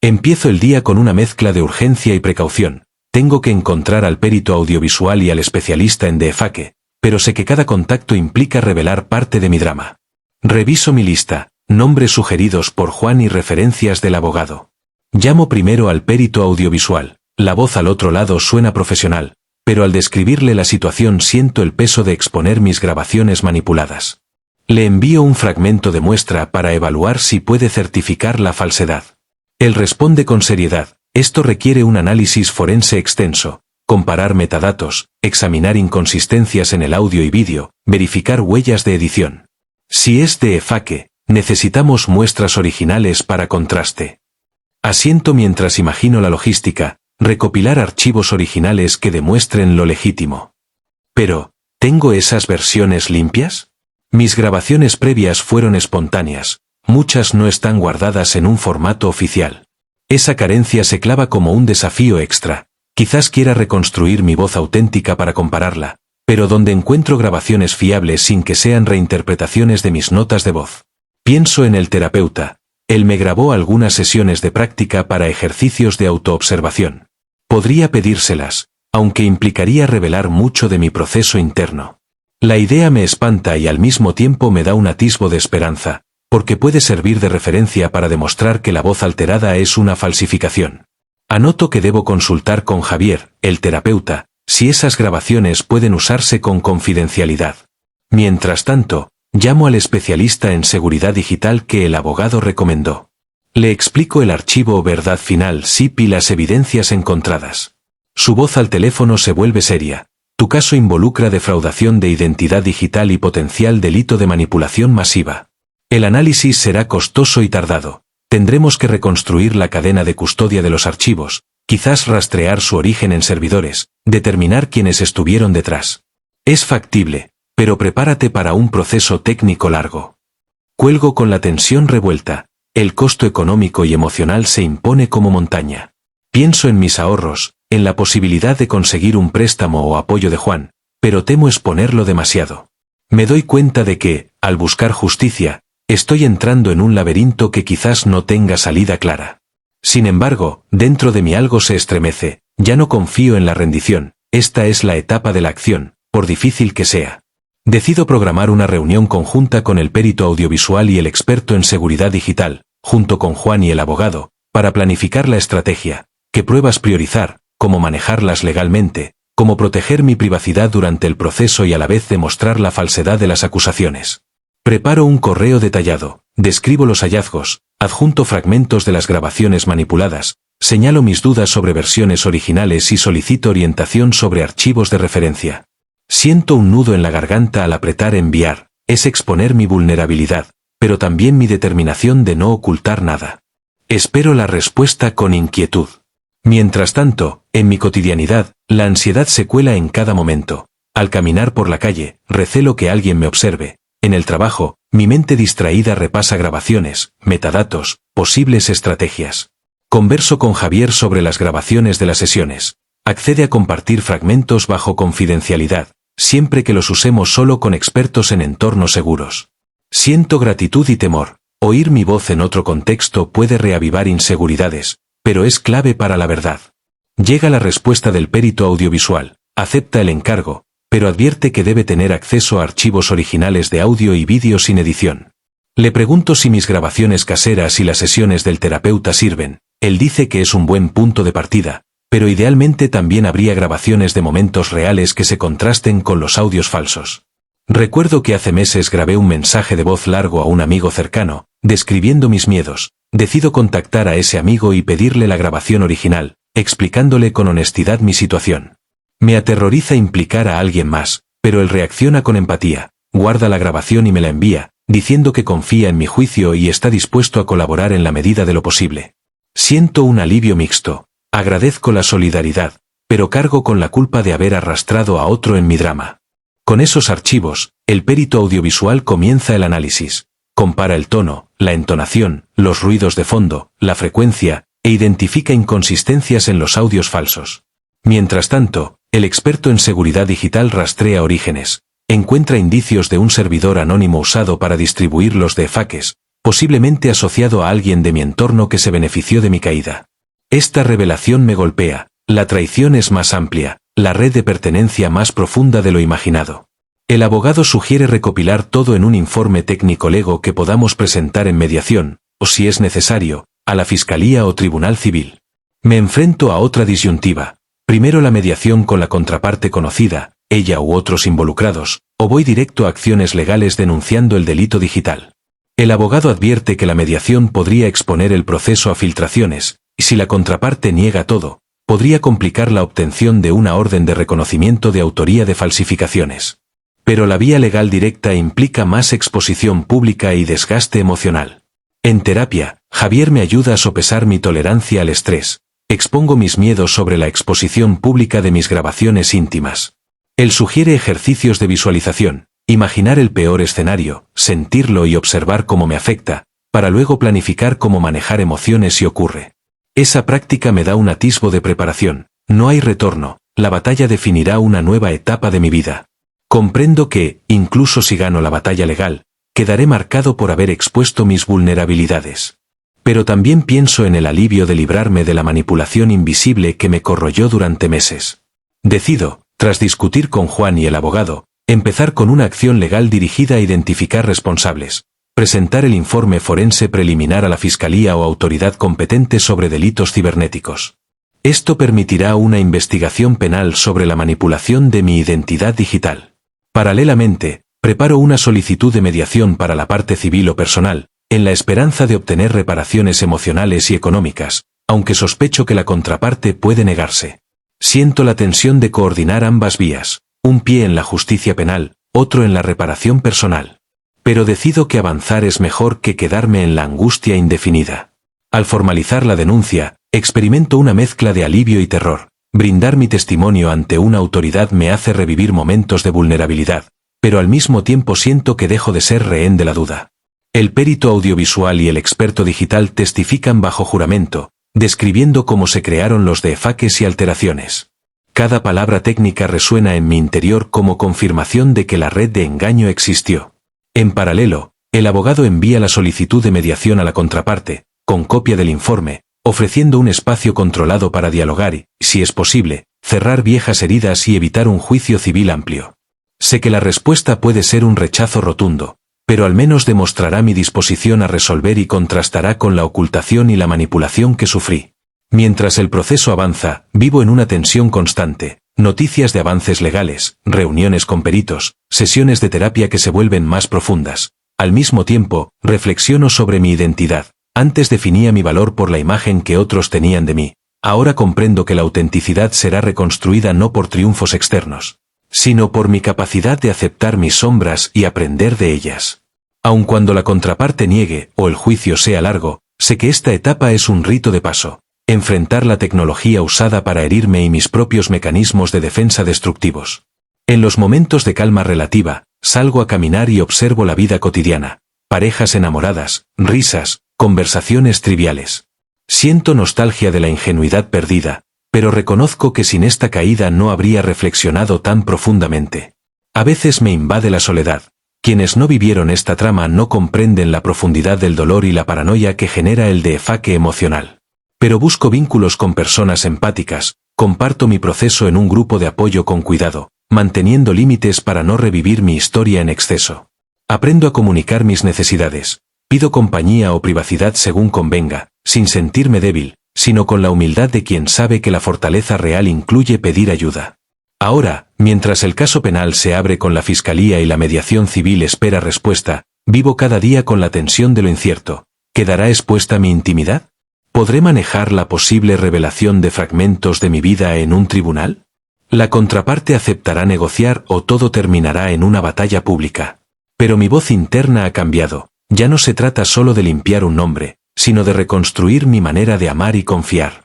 Empiezo el día con una mezcla de urgencia y precaución. Tengo que encontrar al perito audiovisual y al especialista en DeFake, pero sé que cada contacto implica revelar parte de mi drama. Reviso mi lista, nombres sugeridos por Juan y referencias del abogado. Llamo primero al perito audiovisual. La voz al otro lado suena profesional, pero al describirle la situación siento el peso de exponer mis grabaciones manipuladas. Le envío un fragmento de muestra para evaluar si puede certificar la falsedad. Él responde con seriedad: esto requiere un análisis forense extenso, comparar metadatos, examinar inconsistencias en el audio y vídeo, verificar huellas de edición. Si es DeFake, necesitamos muestras originales para contraste. Asiento mientras imagino la logística, recopilar archivos originales que demuestren lo legítimo. Pero, ¿tengo esas versiones limpias? Mis grabaciones previas fueron espontáneas, muchas no están guardadas en un formato oficial. Esa carencia se clava como un desafío extra. Quizás quiera reconstruir mi voz auténtica para compararla, pero donde encuentro grabaciones fiables sin que sean reinterpretaciones de mis notas de voz. Pienso en el terapeuta. Él me grabó algunas sesiones de práctica para ejercicios de autoobservación. Podría pedírselas, aunque implicaría revelar mucho de mi proceso interno. La idea me espanta y al mismo tiempo me da un atisbo de esperanza, porque puede servir de referencia para demostrar que la voz alterada es una falsificación. Anoto que debo consultar con Javier, el terapeuta, si esas grabaciones pueden usarse con confidencialidad. Mientras tanto, llamo al especialista en seguridad digital que el abogado recomendó. Le explico el archivo verdad final SIP y las evidencias encontradas. Su voz al teléfono se vuelve seria. Tu caso involucra defraudación de identidad digital y potencial delito de manipulación masiva. El análisis será costoso y tardado. Tendremos que reconstruir la cadena de custodia de los archivos, quizás rastrear su origen en servidores, determinar quiénes estuvieron detrás. Es factible, pero prepárate para un proceso técnico largo. Cuelgo con la tensión revuelta. El costo económico y emocional se impone como montaña. Pienso en mis ahorros, en la posibilidad de conseguir un préstamo o apoyo de Juan, pero temo exponerlo demasiado. Me doy cuenta de que, al buscar justicia, estoy entrando en un laberinto que quizás no tenga salida clara. Sin embargo, dentro de mí algo se estremece. Ya no confío en la rendición. Esta es la etapa de la acción, por difícil que sea. Decido programar una reunión conjunta con el perito audiovisual y el experto en seguridad digital, junto con Juan y el abogado, para planificar la estrategia, qué pruebas priorizar, cómo manejarlas legalmente, cómo proteger mi privacidad durante el proceso y a la vez demostrar la falsedad de las acusaciones. Preparo un correo detallado, describo los hallazgos, adjunto fragmentos de las grabaciones manipuladas, señalo mis dudas sobre versiones originales y solicito orientación sobre archivos de referencia. Siento un nudo en la garganta al apretar enviar. Es exponer mi vulnerabilidad, pero también mi determinación de no ocultar nada. Espero la respuesta con inquietud. Mientras tanto, en mi cotidianidad, la ansiedad se cuela en cada momento. Al caminar por la calle, recelo que alguien me observe. En el trabajo, mi mente distraída repasa grabaciones, metadatos, posibles estrategias. Converso con Javier sobre las grabaciones de las sesiones. Accede a compartir fragmentos bajo confidencialidad, siempre que los usemos solo con expertos en entornos seguros. Siento gratitud y temor. Oír mi voz en otro contexto puede reavivar inseguridades, pero es clave para la verdad. Llega la respuesta del perito audiovisual, acepta el encargo, pero advierte que debe tener acceso a archivos originales de audio y vídeo sin edición. Le pregunto si mis grabaciones caseras y las sesiones del terapeuta sirven. Él dice que es un buen punto de partida, pero idealmente también habría grabaciones de momentos reales que se contrasten con los audios falsos. Recuerdo que hace meses grabé un mensaje de voz largo a un amigo cercano, describiendo mis miedos. Decido contactar a ese amigo y pedirle la grabación original, explicándole con honestidad mi situación. Me aterroriza implicar a alguien más, pero él reacciona con empatía, guarda la grabación y me la envía, diciendo que confía en mi juicio y está dispuesto a colaborar en la medida de lo posible. Siento un alivio mixto, agradezco la solidaridad, pero cargo con la culpa de haber arrastrado a otro en mi drama. Con esos archivos, el perito audiovisual comienza el análisis. Compara el tono, la entonación, los ruidos de fondo, la frecuencia, e identifica inconsistencias en los audios falsos. Mientras tanto, el experto en seguridad digital rastrea orígenes, encuentra indicios de un servidor anónimo usado para distribuir los deepfakes, posiblemente asociado a alguien de mi entorno que se benefició de mi caída. Esta revelación me golpea, la traición es más amplia, la red de pertenencia más profunda de lo imaginado. El abogado sugiere recopilar todo en un informe técnico lego que podamos presentar en mediación, o si es necesario, a la Fiscalía o Tribunal Civil. Me enfrento a otra disyuntiva. Primero la mediación con la contraparte conocida, ella u otros involucrados, o voy directo a acciones legales denunciando el delito digital. El abogado advierte que la mediación podría exponer el proceso a filtraciones, y si la contraparte niega todo, podría complicar la obtención de una orden de reconocimiento de autoría de falsificaciones. Pero la vía legal directa implica más exposición pública y desgaste emocional. En terapia, Javier me ayuda a sopesar mi tolerancia al estrés. Expongo mis miedos sobre la exposición pública de mis grabaciones íntimas. Él sugiere ejercicios de visualización, imaginar el peor escenario, sentirlo y observar cómo me afecta, para luego planificar cómo manejar emociones si ocurre. Esa práctica me da un atisbo de preparación. No hay retorno, la batalla definirá una nueva etapa de mi vida. Comprendo que, incluso si gano la batalla legal, quedaré marcado por haber expuesto mis vulnerabilidades. Pero también pienso en el alivio de librarme de la manipulación invisible que me corroyó durante meses. Decido, tras discutir con Juan y el abogado, empezar con una acción legal dirigida a identificar responsables, presentar el informe forense preliminar a la Fiscalía o autoridad competente sobre delitos cibernéticos. Esto permitirá una investigación penal sobre la manipulación de mi identidad digital. Paralelamente, preparo una solicitud de mediación para la parte civil o personal, en la esperanza de obtener reparaciones emocionales y económicas, aunque sospecho que la contraparte puede negarse. Siento la tensión de coordinar ambas vías, un pie en la justicia penal, otro en la reparación personal. Pero decido que avanzar es mejor que quedarme en la angustia indefinida. Al formalizar la denuncia, experimento una mezcla de alivio y terror. Brindar mi testimonio ante una autoridad me hace revivir momentos de vulnerabilidad, pero al mismo tiempo siento que dejo de ser rehén de la duda. El perito audiovisual y el experto digital testifican bajo juramento, describiendo cómo se crearon los deepfakes y alteraciones. Cada palabra técnica resuena en mi interior como confirmación de que la red de engaño existió. En paralelo, el abogado envía la solicitud de mediación a la contraparte, con copia del informe, ofreciendo un espacio controlado para dialogar y, si es posible, cerrar viejas heridas y evitar un juicio civil amplio. Sé que la respuesta puede ser un rechazo rotundo, pero al menos demostrará mi disposición a resolver y contrastará con la ocultación y la manipulación que sufrí. Mientras el proceso avanza, vivo en una tensión constante, noticias de avances legales, reuniones con peritos, sesiones de terapia que se vuelven más profundas. Al mismo tiempo, reflexiono sobre mi identidad. Antes definía mi valor por la imagen que otros tenían de mí. Ahora comprendo que la autenticidad será reconstruida no por triunfos externos, sino por mi capacidad de aceptar mis sombras y aprender de ellas. Aun cuando la contraparte niegue o el juicio sea largo, sé que esta etapa es un rito de paso. Enfrentar la tecnología usada para herirme y mis propios mecanismos de defensa destructivos. En los momentos de calma relativa, salgo a caminar y observo la vida cotidiana. Parejas enamoradas, risas, conversaciones triviales. Siento nostalgia de la ingenuidad perdida, pero reconozco que sin esta caída no habría reflexionado tan profundamente. A veces me invade la soledad. Quienes no vivieron esta trama no comprenden la profundidad del dolor y la paranoia que genera el DeFaque emocional. Pero busco vínculos con personas empáticas, comparto mi proceso en un grupo de apoyo con cuidado, manteniendo límites para no revivir mi historia en exceso. Aprendo a comunicar mis necesidades, pido compañía o privacidad según convenga, sin sentirme débil, sino con la humildad de quien sabe que la fortaleza real incluye pedir ayuda. Ahora, mientras el caso penal se abre con la Fiscalía y la mediación civil espera respuesta, vivo cada día con la tensión de lo incierto. ¿Quedará expuesta mi intimidad? ¿Podré manejar la posible revelación de fragmentos de mi vida en un tribunal? ¿La contraparte aceptará negociar o todo terminará en una batalla pública? Pero mi voz interna ha cambiado, ya no se trata solo de limpiar un nombre, sino de reconstruir mi manera de amar y confiar.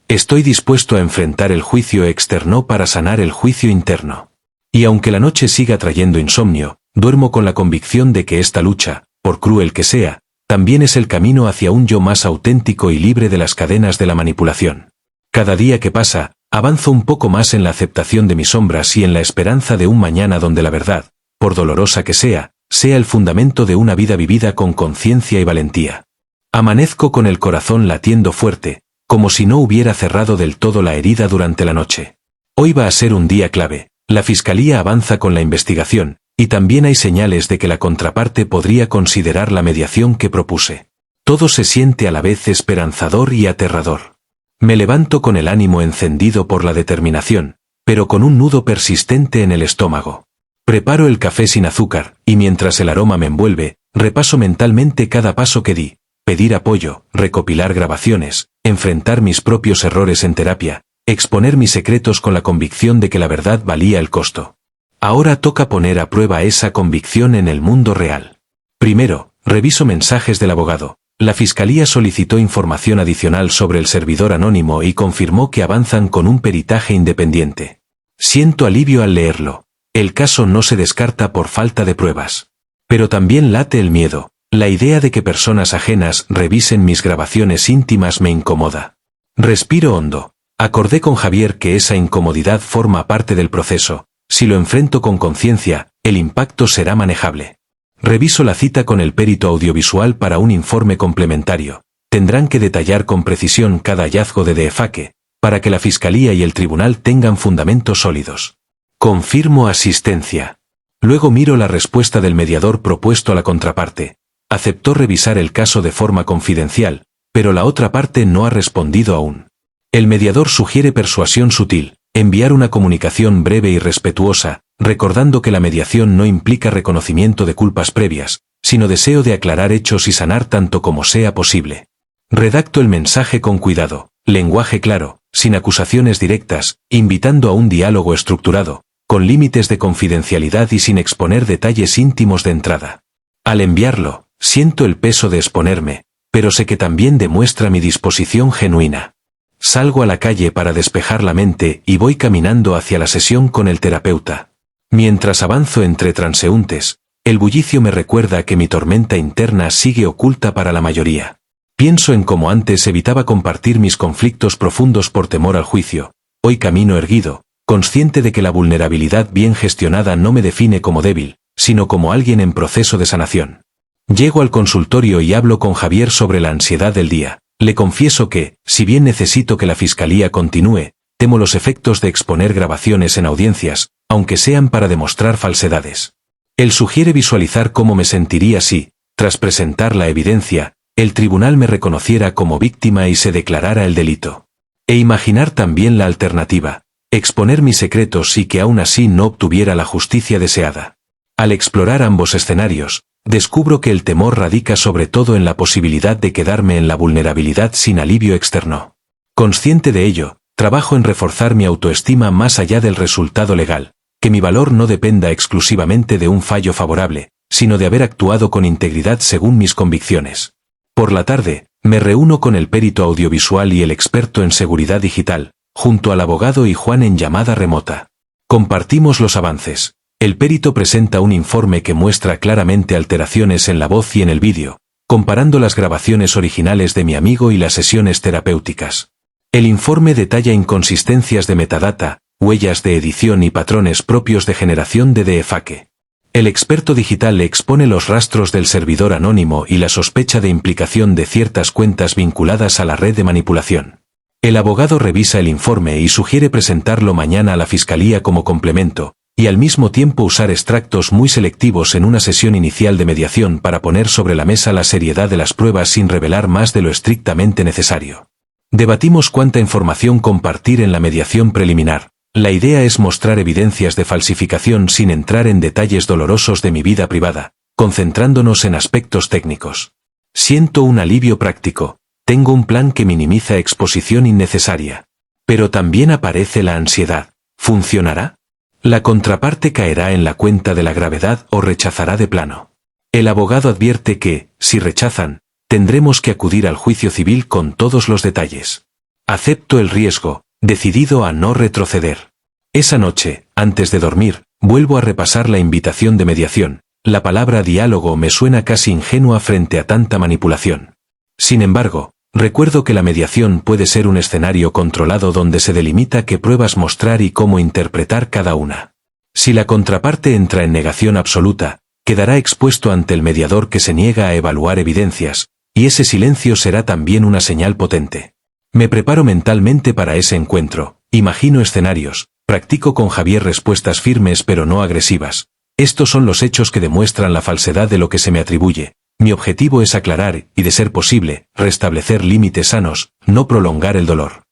Estoy dispuesto a enfrentar el juicio externo para sanar el juicio interno. Y aunque la noche siga trayendo insomnio, duermo con la convicción de que esta lucha, por cruel que sea, también es el camino hacia un yo más auténtico y libre de las cadenas de la manipulación. Cada día que pasa, avanzo un poco más en la aceptación de mis sombras y en la esperanza de un mañana donde la verdad, por dolorosa que sea el fundamento de una vida vivida con conciencia y valentía. Amanezco con el corazón latiendo fuerte, como si no hubiera cerrado del todo la herida durante la noche. Hoy va a ser un día clave, la Fiscalía avanza con la investigación, y también hay señales de que la contraparte podría considerar la mediación que propuse. Todo se siente a la vez esperanzador y aterrador. Me levanto con el ánimo encendido por la determinación, pero con un nudo persistente en el estómago. Preparo el café sin azúcar, y mientras el aroma me envuelve, repaso mentalmente cada paso que di. Pedir apoyo, recopilar grabaciones, enfrentar mis propios errores en terapia, exponer mis secretos con la convicción de que la verdad valía el costo. Ahora toca poner a prueba esa convicción en el mundo real. Primero, reviso mensajes del abogado. La Fiscalía solicitó información adicional sobre el servidor anónimo y confirmó que avanzan con un peritaje independiente. Siento alivio al leerlo. El caso no se descarta por falta de pruebas. Pero también late el miedo. La idea de que personas ajenas revisen mis grabaciones íntimas me incomoda. Respiro hondo. Acordé con Javier que esa incomodidad forma parte del proceso. Si lo enfrento con conciencia, el impacto será manejable. Reviso la cita con el perito audiovisual para un informe complementario. Tendrán que detallar con precisión cada hallazgo de DeFaque, para que la Fiscalía y el tribunal tengan fundamentos sólidos. Confirmo asistencia. Luego miro la respuesta del mediador propuesto a la contraparte. Aceptó revisar el caso de forma confidencial, pero la otra parte no ha respondido aún. El mediador sugiere persuasión sutil, enviar una comunicación breve y respetuosa, recordando que la mediación no implica reconocimiento de culpas previas, sino deseo de aclarar hechos y sanar tanto como sea posible. Redacto el mensaje con cuidado, lenguaje claro, sin acusaciones directas, invitando a un diálogo estructurado, con límites de confidencialidad y sin exponer detalles íntimos de entrada. Al enviarlo, siento el peso de exponerme, pero sé que también demuestra mi disposición genuina. Salgo a la calle para despejar la mente y voy caminando hacia la sesión con el terapeuta. Mientras avanzo entre transeúntes, el bullicio me recuerda que mi tormenta interna sigue oculta para la mayoría. Pienso en cómo antes evitaba compartir mis conflictos profundos por temor al juicio. Hoy camino erguido, consciente de que la vulnerabilidad bien gestionada no me define como débil, sino como alguien en proceso de sanación. Llego al consultorio y hablo con Javier sobre la ansiedad del día. Le confieso que, si bien necesito que la Fiscalía continúe, temo los efectos de exponer grabaciones en audiencias, aunque sean para demostrar falsedades. Él sugiere visualizar cómo me sentiría si, tras presentar la evidencia, el tribunal me reconociera como víctima y se declarara el delito. E imaginar también la alternativa, exponer mis secretos y que aún así no obtuviera la justicia deseada. Al explorar ambos escenarios, descubro que el temor radica sobre todo en la posibilidad de quedarme en la vulnerabilidad sin alivio externo. Consciente de ello, trabajo en reforzar mi autoestima más allá del resultado legal, que mi valor no dependa exclusivamente de un fallo favorable, sino de haber actuado con integridad según mis convicciones. Por la tarde, me reúno con el perito audiovisual y el experto en seguridad digital, junto al abogado y Juan en llamada remota. Compartimos los avances. El perito presenta un informe que muestra claramente alteraciones en la voz y en el vídeo, comparando las grabaciones originales de mi amigo y las sesiones terapéuticas. El informe detalla inconsistencias de metadata, huellas de edición y patrones propios de generación de DeFaque. El experto digital le expone los rastros del servidor anónimo y la sospecha de implicación de ciertas cuentas vinculadas a la red de manipulación. El abogado revisa el informe y sugiere presentarlo mañana a la fiscalía como complemento, y al mismo tiempo usar extractos muy selectivos en una sesión inicial de mediación para poner sobre la mesa la seriedad de las pruebas sin revelar más de lo estrictamente necesario. Debatimos cuánta información compartir en la mediación preliminar. La idea es mostrar evidencias de falsificación sin entrar en detalles dolorosos de mi vida privada, concentrándonos en aspectos técnicos. Siento un alivio práctico, tengo un plan que minimiza exposición innecesaria. Pero también aparece la ansiedad. ¿Funcionará? La contraparte caerá en la cuenta de la gravedad o rechazará de plano. El abogado advierte que, si rechazan, tendremos que acudir al juicio civil con todos los detalles. Acepto el riesgo, decidido a no retroceder. Esa noche, antes de dormir, vuelvo a repasar la invitación de mediación. La palabra diálogo me suena casi ingenua frente a tanta manipulación. Sin embargo, recuerdo que la mediación puede ser un escenario controlado donde se delimita qué pruebas mostrar y cómo interpretar cada una. Si la contraparte entra en negación absoluta, quedará expuesto ante el mediador que se niega a evaluar evidencias, y ese silencio será también una señal potente. Me preparo mentalmente para ese encuentro, imagino escenarios, practico con Javier respuestas firmes pero no agresivas. Estos son los hechos que demuestran la falsedad de lo que se me atribuye. Mi objetivo es aclarar y, de ser posible, restablecer límites sanos, no prolongar el dolor.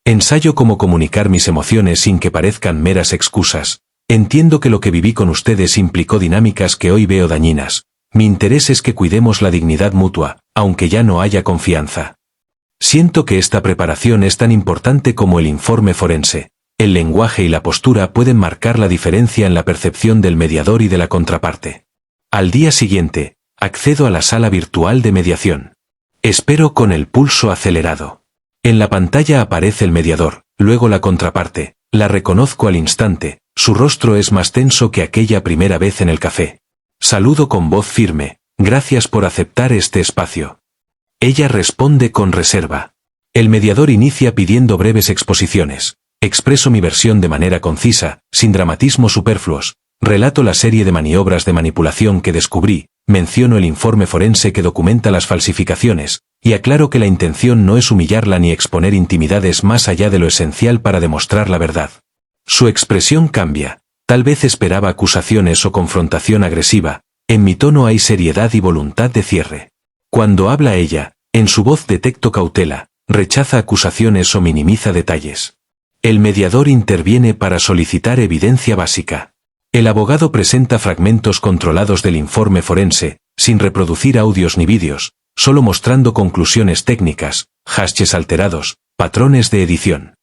Ensayo cómo comunicar mis emociones sin que parezcan meras excusas. Entiendo que lo que viví con ustedes implicó dinámicas que hoy veo dañinas. Mi interés es que cuidemos la dignidad mutua, aunque ya no haya confianza. Siento que esta preparación es tan importante como el informe forense. El lenguaje y la postura pueden marcar la diferencia en la percepción del mediador y de la contraparte. Al día siguiente, accedo a la sala virtual de mediación. Espero con el pulso acelerado. En la pantalla aparece el mediador, luego la contraparte. La reconozco al instante, su rostro es más tenso que aquella primera vez en el café. Saludo con voz firme, gracias por aceptar este espacio. Ella responde con reserva. El mediador inicia pidiendo breves exposiciones. Expreso mi versión de manera concisa, sin dramatismos superfluos. Relato la serie de maniobras de manipulación que descubrí, menciono el informe forense que documenta las falsificaciones, y aclaro que la intención no es humillarla ni exponer intimidades más allá de lo esencial para demostrar la verdad. Su expresión cambia. Tal vez esperaba acusaciones o confrontación agresiva. En mi tono hay seriedad y voluntad de cierre. Cuando habla ella, en su voz detecto cautela, rechaza acusaciones o minimiza detalles. El mediador interviene para solicitar evidencia básica. El abogado presenta fragmentos controlados del informe forense, sin reproducir audios ni vídeos, solo mostrando conclusiones técnicas, hashes alterados, patrones de edición.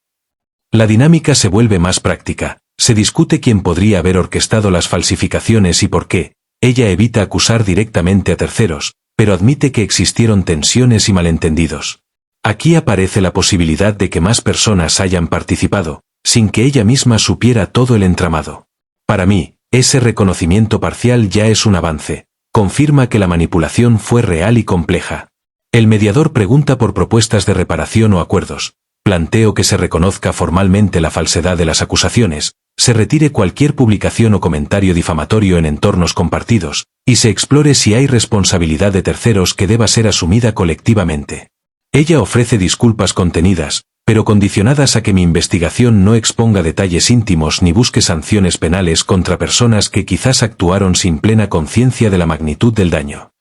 La dinámica se vuelve más práctica, se discute quién podría haber orquestado las falsificaciones y por qué. Ella evita acusar directamente a terceros, pero admite que existieron tensiones y malentendidos. Aquí aparece la posibilidad de que más personas hayan participado, sin que ella misma supiera todo el entramado. Para mí, ese reconocimiento parcial ya es un avance, confirma que la manipulación fue real y compleja. El mediador pregunta por propuestas de reparación o acuerdos, planteo que se reconozca formalmente la falsedad de las acusaciones, se retire cualquier publicación o comentario difamatorio en entornos compartidos, y se explore si hay responsabilidad de terceros que deba ser asumida colectivamente. Ella ofrece disculpas contenidas, pero condicionadas a que mi investigación no exponga detalles íntimos ni busque sanciones penales contra personas que quizás actuaron sin plena conciencia de la magnitud del daño.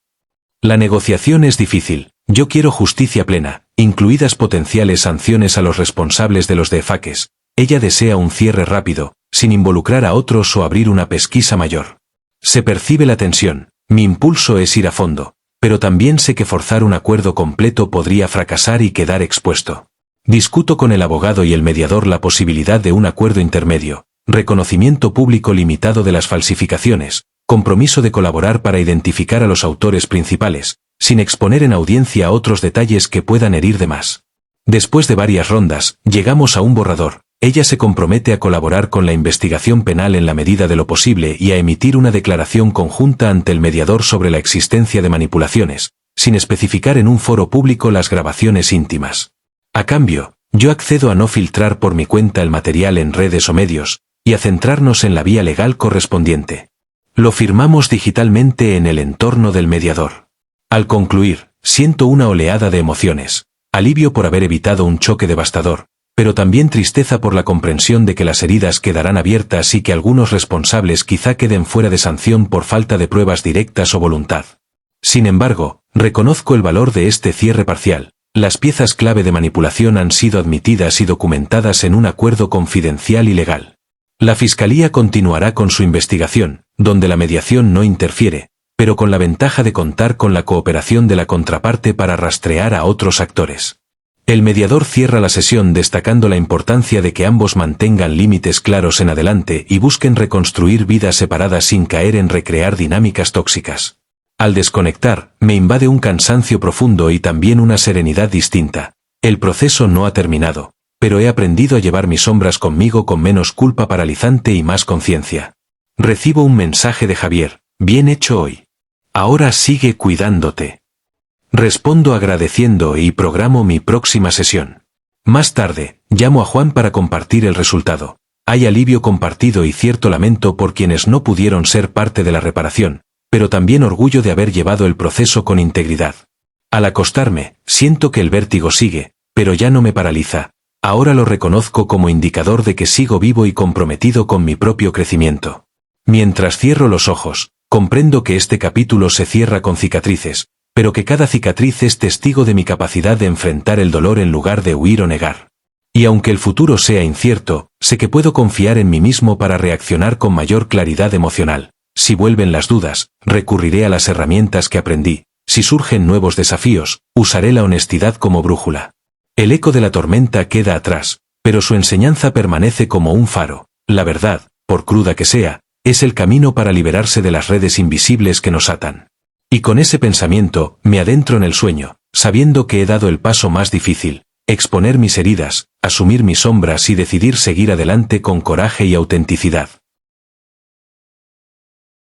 La negociación es difícil, yo quiero justicia plena, incluidas potenciales sanciones a los responsables de los defaques. Ella desea un cierre rápido, sin involucrar a otros o abrir una pesquisa mayor. Se percibe la tensión, mi impulso es ir a fondo, pero también sé que forzar un acuerdo completo podría fracasar y quedar expuesto. Discuto con el abogado y el mediador la posibilidad de un acuerdo intermedio, reconocimiento público limitado de las falsificaciones, compromiso de colaborar para identificar a los autores principales, sin exponer en audiencia otros detalles que puedan herir de más. Después de varias rondas, llegamos a un borrador. Ella se compromete a colaborar con la investigación penal en la medida de lo posible y a emitir una declaración conjunta ante el mediador sobre la existencia de manipulaciones, sin especificar en un foro público las grabaciones íntimas. A cambio, yo accedo a no filtrar por mi cuenta el material en redes o medios, y a centrarnos en la vía legal correspondiente. Lo firmamos digitalmente en el entorno del mediador. Al concluir, siento una oleada de emociones, alivio por haber evitado un choque devastador, pero también tristeza por la comprensión de que las heridas quedarán abiertas y que algunos responsables quizá queden fuera de sanción por falta de pruebas directas o voluntad. Sin embargo, reconozco el valor de este cierre parcial. Las piezas clave de manipulación han sido admitidas y documentadas en un acuerdo confidencial y legal. La Fiscalía continuará con su investigación, donde la mediación no interfiere, pero con la ventaja de contar con la cooperación de la contraparte para rastrear a otros actores. El mediador cierra la sesión destacando la importancia de que ambos mantengan límites claros en adelante y busquen reconstruir vidas separadas sin caer en recrear dinámicas tóxicas. Al desconectar, me invade un cansancio profundo y también una serenidad distinta. El proceso no ha terminado, pero he aprendido a llevar mis sombras conmigo con menos culpa paralizante y más conciencia. Recibo un mensaje de Javier: bien hecho hoy. Ahora sigue cuidándote. Respondo agradeciendo y programo mi próxima sesión. Más tarde, llamo a Juan para compartir el resultado. Hay alivio compartido y cierto lamento por quienes no pudieron ser parte de la reparación, pero también orgullo de haber llevado el proceso con integridad. Al acostarme, siento que el vértigo sigue, pero ya no me paraliza. Ahora lo reconozco como indicador de que sigo vivo y comprometido con mi propio crecimiento. Mientras cierro los ojos, comprendo que este capítulo se cierra con cicatrices, pero que cada cicatriz es testigo de mi capacidad de enfrentar el dolor en lugar de huir o negar. Y aunque el futuro sea incierto, sé que puedo confiar en mí mismo para reaccionar con mayor claridad emocional. Si vuelven las dudas, recurriré a las herramientas que aprendí. Si surgen nuevos desafíos, usaré la honestidad como brújula. El eco de la tormenta queda atrás, pero su enseñanza permanece como un faro. La verdad, por cruda que sea, es el camino para liberarse de las redes invisibles que nos atan. Y con ese pensamiento, me adentro en el sueño, sabiendo que he dado el paso más difícil: exponer mis heridas, asumir mis sombras y decidir seguir adelante con coraje y autenticidad.